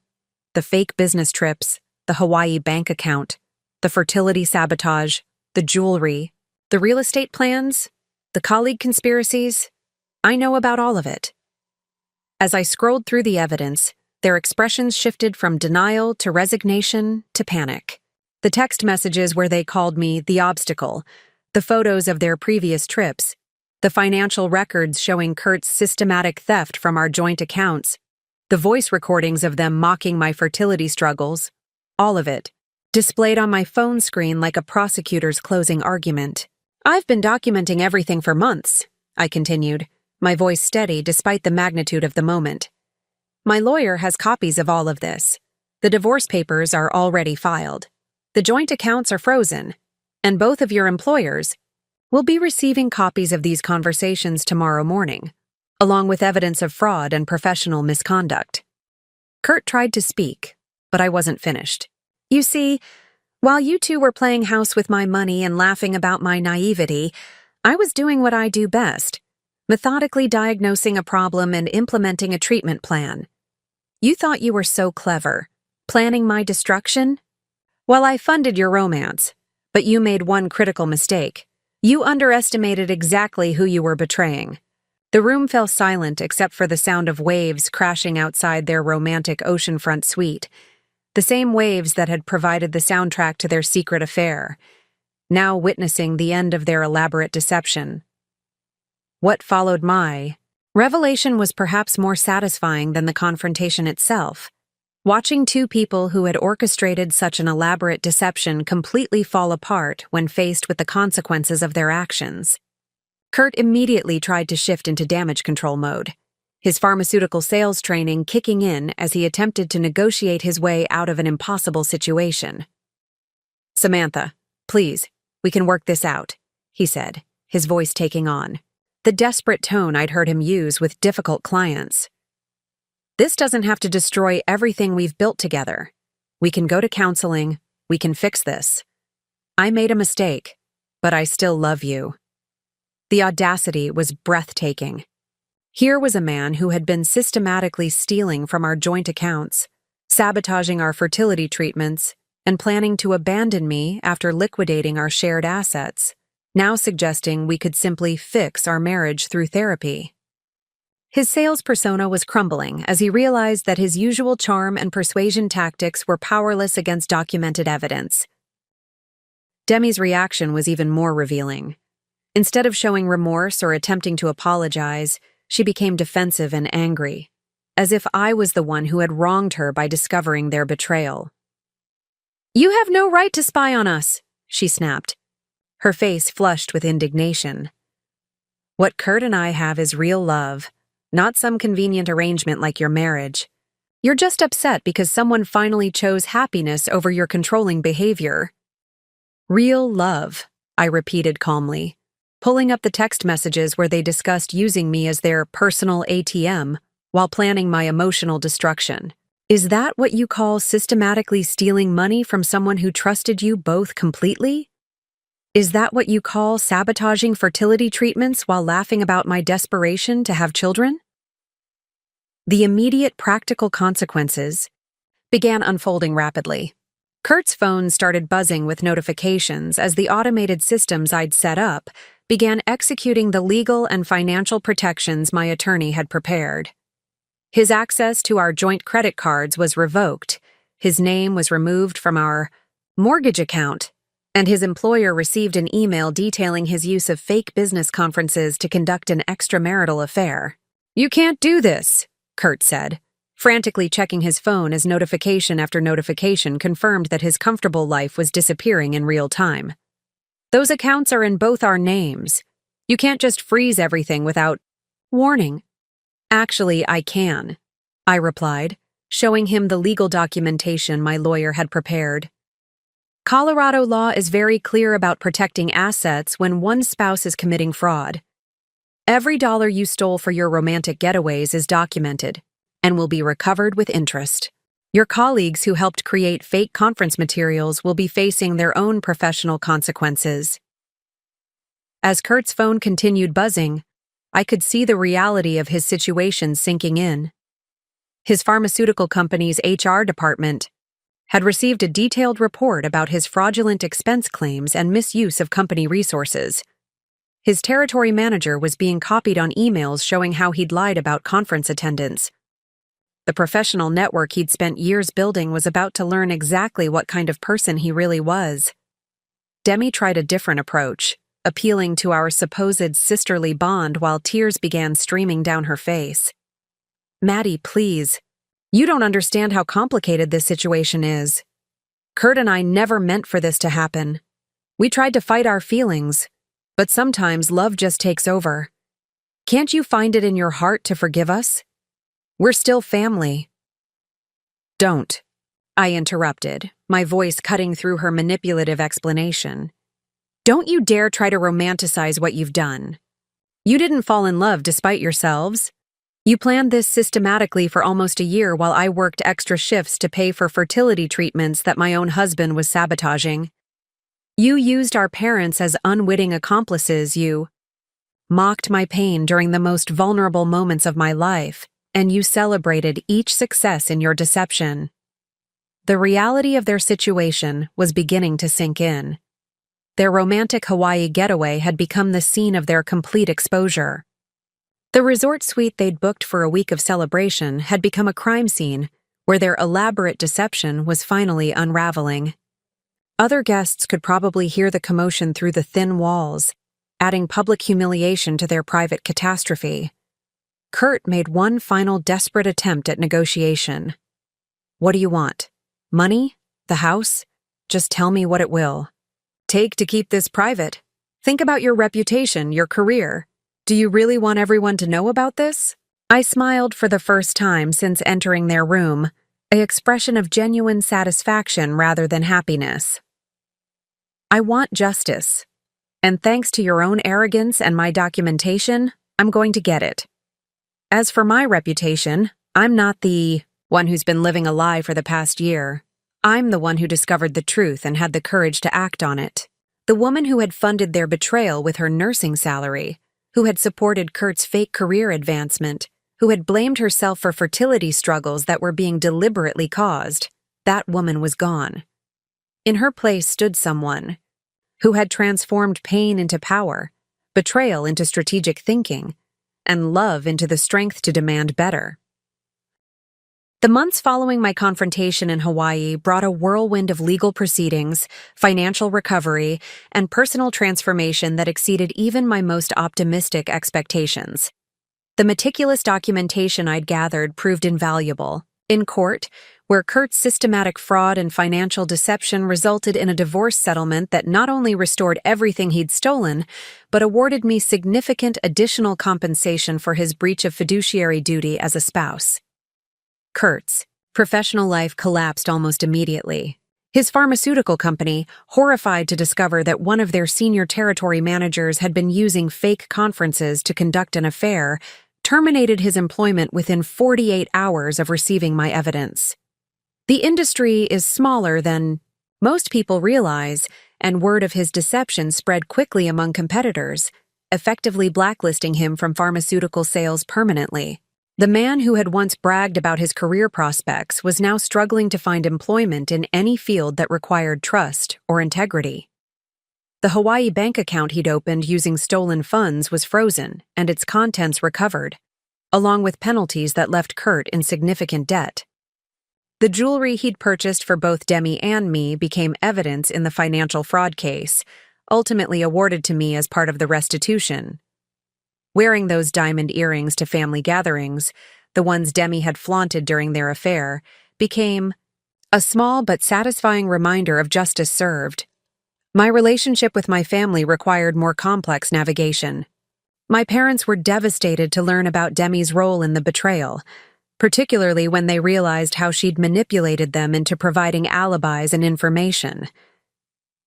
The fake business trips, the Hawaii bank account, the fertility sabotage, the jewelry, the real estate plans, the colleague conspiracies. I know about all of it." As I scrolled through the evidence, their expressions shifted from denial to resignation to panic. The text messages where they called me the obstacle, the photos of their previous trips, the financial records showing Kurt's systematic theft from our joint accounts, the voice recordings of them mocking my fertility struggles, all of it, displayed on my phone screen like a prosecutor's closing argument. "I've been documenting everything for months," I continued, my voice steady despite the magnitude of the moment. "My lawyer has copies of all of this. The divorce papers are already filed. The joint accounts are frozen, and both of your employers will be receiving copies of these conversations tomorrow morning, along with evidence of fraud and professional misconduct. Kurt tried to speak, but I wasn't finished. You see, while you two were playing house with my money and laughing about my naivety, I was doing what I do best, methodically diagnosing a problem and implementing a treatment plan. You thought you were so clever, planning my destruction? Well, I funded your romance, but you made one critical mistake. You underestimated exactly who you were betraying. The room fell silent except for the sound of waves crashing outside their romantic oceanfront suite, the same waves that had provided the soundtrack to their secret affair, now witnessing the end of their elaborate deception. What followed my revelation was perhaps more satisfying than the confrontation itself. Watching two people who had orchestrated such an elaborate deception completely fall apart when faced with the consequences of their actions. Kurt immediately tried to shift into damage control mode, his pharmaceutical sales training kicking in as he attempted to negotiate his way out of an impossible situation. "Samantha, please, we can work this out," he said, his voice taking on the desperate tone I'd heard him use with difficult clients. "This doesn't have to destroy everything we've built together. We can go to counseling, we can fix this. I made a mistake, but I still love you." The audacity was breathtaking. Here was a man who had been systematically stealing from our joint accounts, sabotaging our fertility treatments, and planning to abandon me after liquidating our shared assets, now suggesting we could simply fix our marriage through therapy. His sales persona was crumbling as he realized that his usual charm and persuasion tactics were powerless against documented evidence. Demi's reaction was even more revealing. Instead of showing remorse or attempting to apologize, she became defensive and angry, as if I was the one who had wronged her by discovering their betrayal. "You have no right to spy on us," she snapped, her face flushed with indignation. "What Kurt and I have is real love, not some convenient arrangement like your marriage. You're just upset because someone finally chose happiness over your controlling behavior." "Real love," I repeated calmly, pulling up the text messages where they discussed using me as their personal ATM while planning my emotional destruction. "Is that what you call systematically stealing money from someone who trusted you both completely? Is that what you call sabotaging fertility treatments while laughing about my desperation to have children?" The immediate practical consequences began unfolding rapidly. Kurt's phone started buzzing with notifications as the automated systems I'd set up began executing the legal and financial protections my attorney had prepared. His access to our joint credit cards was revoked, his name was removed from our mortgage account, and his employer received an email detailing his use of fake business conferences to conduct an extramarital affair. "You can't do this," Kurt said, frantically checking his phone as notification after notification confirmed that his comfortable life was disappearing in real time. "Those accounts are in both our names. You can't just freeze everything without warning." "Actually, I can," I replied, showing him the legal documentation my lawyer had prepared. "Colorado law is very clear about protecting assets when one spouse is committing fraud. Every dollar you stole for your romantic getaways is documented and will be recovered with interest. Your colleagues who helped create fake conference materials will be facing their own professional consequences." As Kurt's phone continued buzzing, I could see the reality of his situation sinking in. His pharmaceutical company's HR department had received a detailed report about his fraudulent expense claims and misuse of company resources. His territory manager was being copied on emails showing how he'd lied about conference attendance. The professional network he'd spent years building was about to learn exactly what kind of person he really was. Demi tried a different approach, appealing to our supposed sisterly bond while tears began streaming down her face. "Maddie, please. You don't understand how complicated this situation is. Kurt and I never meant for this to happen. We tried to fight our feelings, but sometimes love just takes over. Can't you find it in your heart to forgive us? We're still family." "Don't," I interrupted, my voice cutting through her manipulative explanation. Don't you dare try to romanticize what you've done. You didn't fall in love despite yourselves. You planned this systematically for almost a year while I worked extra shifts to pay for fertility treatments that my own husband was sabotaging. You used our parents as unwitting accomplices. You mocked my pain during the most vulnerable moments of my life, and you celebrated each success in your deception. The reality of their situation was beginning to sink in. Their romantic Hawaii getaway had become the scene of their complete exposure. The resort suite they'd booked for a week of celebration had become a crime scene where their elaborate deception was finally unraveling. Other guests could probably hear the commotion through the thin walls, adding public humiliation to their private catastrophe. Kurt made one final desperate attempt at negotiation. What do you want? Money? The house? Just tell me what it will take to keep this private. Think about your reputation, your career. Do you really want everyone to know about this? I smiled for the first time since entering their room, an expression of genuine satisfaction rather than happiness. I want justice, and thanks to your own arrogance and my documentation, I'm going to get it. As for my reputation, I'm not the one who's been living a lie for the past year. I'm the one who discovered the truth and had the courage to act on it. The woman who had funded their betrayal with her nursing salary, who had supported Kurt's fake career advancement, who had blamed herself for fertility struggles that were being deliberately caused, that woman was gone. In her place stood someone who had transformed pain into power, betrayal into strategic thinking, and love into the strength to demand better. The months following my confrontation in Hawaii brought a whirlwind of legal proceedings, financial recovery, and personal transformation that exceeded even my most optimistic expectations. The meticulous documentation I'd gathered proved invaluable. In court, where Kurt's systematic fraud and financial deception resulted in a divorce settlement that not only restored everything he'd stolen, but awarded me significant additional compensation for his breach of fiduciary duty as a spouse. Kurt's professional life collapsed almost immediately. His pharmaceutical company, horrified to discover that one of their senior territory managers had been using fake conferences to conduct an affair, terminated his employment within 48 hours of receiving my evidence. The industry is smaller than most people realize, and word of his deception spread quickly among competitors, effectively blacklisting him from pharmaceutical sales permanently. The man who had once bragged about his career prospects was now struggling to find employment in any field that required trust or integrity. The Hawaii bank account he'd opened using stolen funds was frozen and its contents recovered, along with penalties that left Kurt in significant debt. The jewelry he'd purchased for both Demi and me became evidence in the financial fraud case, ultimately awarded to me as part of the restitution. Wearing those diamond earrings to family gatherings, the ones Demi had flaunted during their affair, became a small but satisfying reminder of justice served. My relationship with my family required more complex navigation. My parents were devastated to learn about Demi's role in the betrayal, particularly when they realized how she'd manipulated them into providing alibis and information.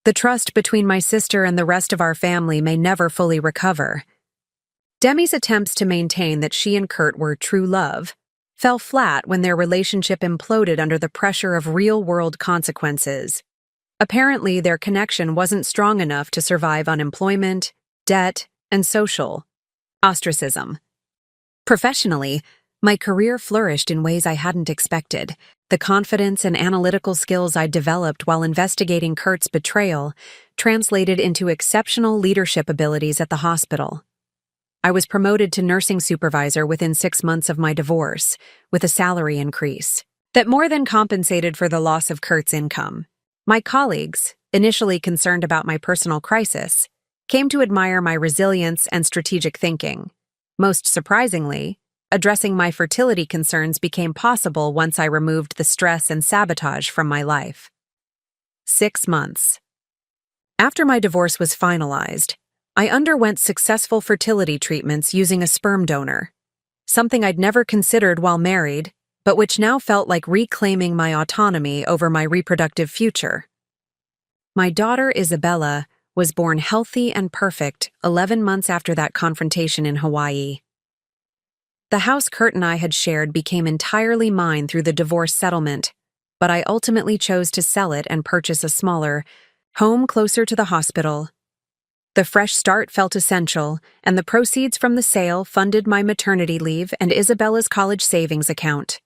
The trust between my sister and the rest of our family may never fully recover. Demi's attempts to maintain that she and Kurt were true love fell flat when their relationship imploded under the pressure of real-world consequences. Apparently, their connection wasn't strong enough to survive unemployment, debt, and social ostracism. Professionally, my career flourished in ways I hadn't expected. The confidence and analytical skills I developed while investigating Kurt's betrayal translated into exceptional leadership abilities at the hospital. I was promoted to nursing supervisor within 6 months of my divorce, with a salary increase that more than compensated for the loss of Kurt's income. My colleagues, initially concerned about my personal crisis, came to admire my resilience and strategic thinking. Most surprisingly, addressing my fertility concerns became possible once I removed the stress and sabotage from my life. 6 months. After my divorce was finalized, I underwent successful fertility treatments using a sperm donor, something I'd never considered while married, but which now felt like reclaiming my autonomy over my reproductive future. My daughter, Isabella, was born healthy and perfect 11 months after that confrontation in Hawaii. The house Kurt and I had shared became entirely mine through the divorce settlement, but I ultimately chose to sell it and purchase a smaller home closer to the hospital. The fresh start felt essential, and the proceeds from the sale funded my maternity leave and Isabella's college savings account.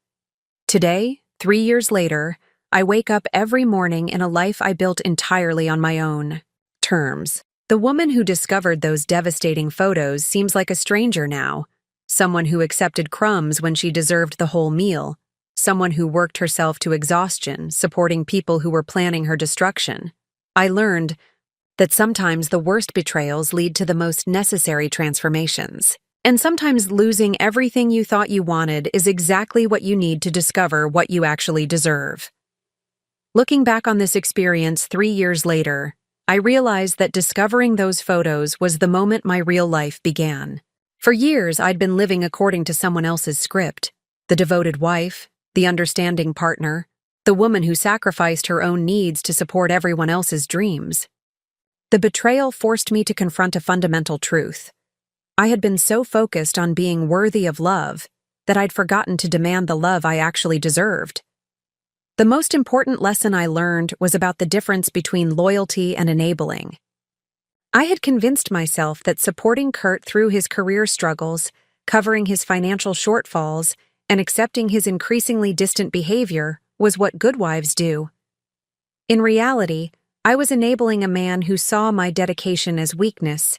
Today, 3 years later, I wake up every morning in a life I built entirely on my own terms. The woman who discovered those devastating photos seems like a stranger now, someone who accepted crumbs when she deserved the whole meal, someone who worked herself to exhaustion, supporting people who were planning her destruction. I learned that sometimes the worst betrayals lead to the most necessary transformations. And sometimes losing everything you thought you wanted is exactly what you need to discover what you actually deserve. Looking back on this experience 3 years later, I realized that discovering those photos was the moment my real life began. For years, I'd been living according to someone else's script: the devoted wife, the understanding partner, the woman who sacrificed her own needs to support everyone else's dreams. The betrayal forced me to confront a fundamental truth. I had been so focused on being worthy of love that I'd forgotten to demand the love I actually deserved. The most important lesson I learned was about the difference between loyalty and enabling. I had convinced myself that supporting Kurt through his career struggles, covering his financial shortfalls, and accepting his increasingly distant behavior was what good wives do. In reality, I was enabling a man who saw my dedication as weakness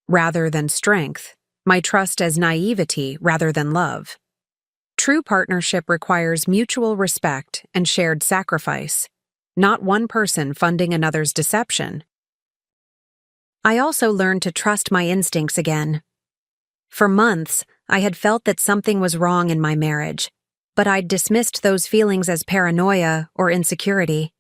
rather than strength, my trust as naivety rather than love. True partnership requires mutual respect and shared sacrifice, not one person funding another's deception. I also learned to trust my instincts again. For months, I had felt that something was wrong in my marriage, but I'd dismissed those feelings as paranoia or insecurity.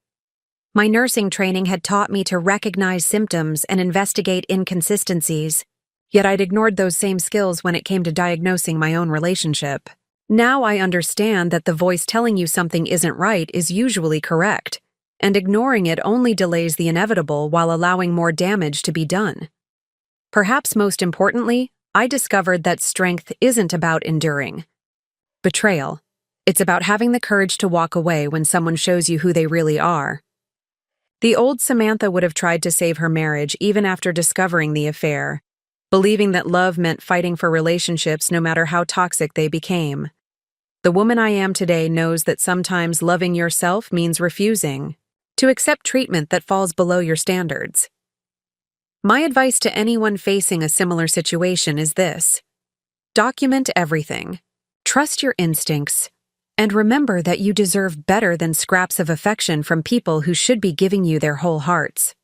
My nursing training had taught me to recognize symptoms and investigate inconsistencies, yet I'd ignored those same skills when it came to diagnosing my own relationship. Now I understand that the voice telling you something isn't right is usually correct, and ignoring it only delays the inevitable while allowing more damage to be done. Perhaps most importantly, I discovered that strength isn't about enduring betrayal. It's about having the courage to walk away when someone shows you who they really are. The old Samantha would have tried to save her marriage even after discovering the affair, believing that love meant fighting for relationships no matter how toxic they became. The woman I am today knows that sometimes loving yourself means refusing to accept treatment that falls below your standards. My advice to anyone facing a similar situation is this: document everything, trust your instincts, and remember that you deserve better than scraps of affection from people who should be giving you their whole hearts.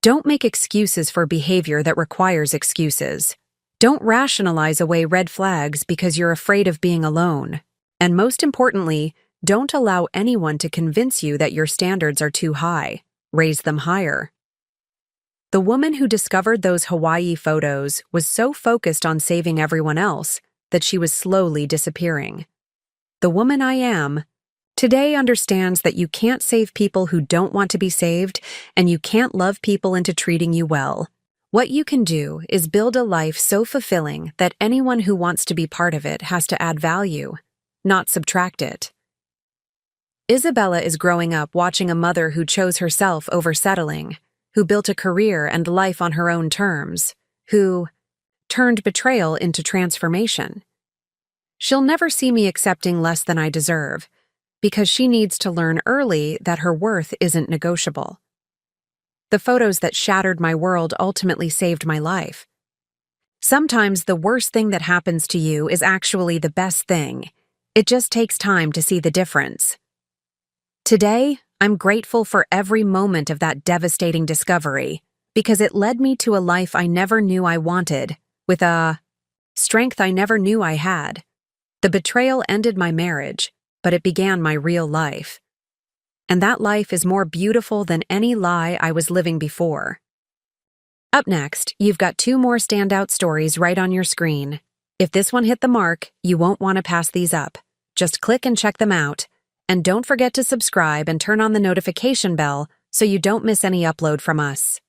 Don't make excuses for behavior that requires excuses. Don't rationalize away red flags because you're afraid of being alone. And most importantly, don't allow anyone to convince you that your standards are too high. Raise them higher. The woman who discovered those Hawaii photos was so focused on saving everyone else that she was slowly disappearing. The woman I am today understands that you can't save people who don't want to be saved, and you can't love people into treating you well. What you can do is build a life so fulfilling that anyone who wants to be part of it has to add value, not subtract it. Isabella is growing up watching a mother who chose herself over settling, who built a career and life on her own terms, who turned betrayal into transformation. She'll never see me accepting less than I deserve, because she needs to learn early that her worth isn't negotiable. The photos that shattered my world ultimately saved my life. Sometimes the worst thing that happens to you is actually the best thing. It just takes time to see the difference. Today, I'm grateful for every moment of that devastating discovery, because it led me to a life I never knew I wanted, with a strength I never knew I had. The betrayal ended my marriage, but it began my real life. And that life is more beautiful than any lie I was living before. Up next, you've got 2 more standout stories right on your screen. If this one hit the mark, you won't want to pass these up. Just click and check them out. And don't forget to subscribe and turn on the notification bell so you don't miss any upload from us.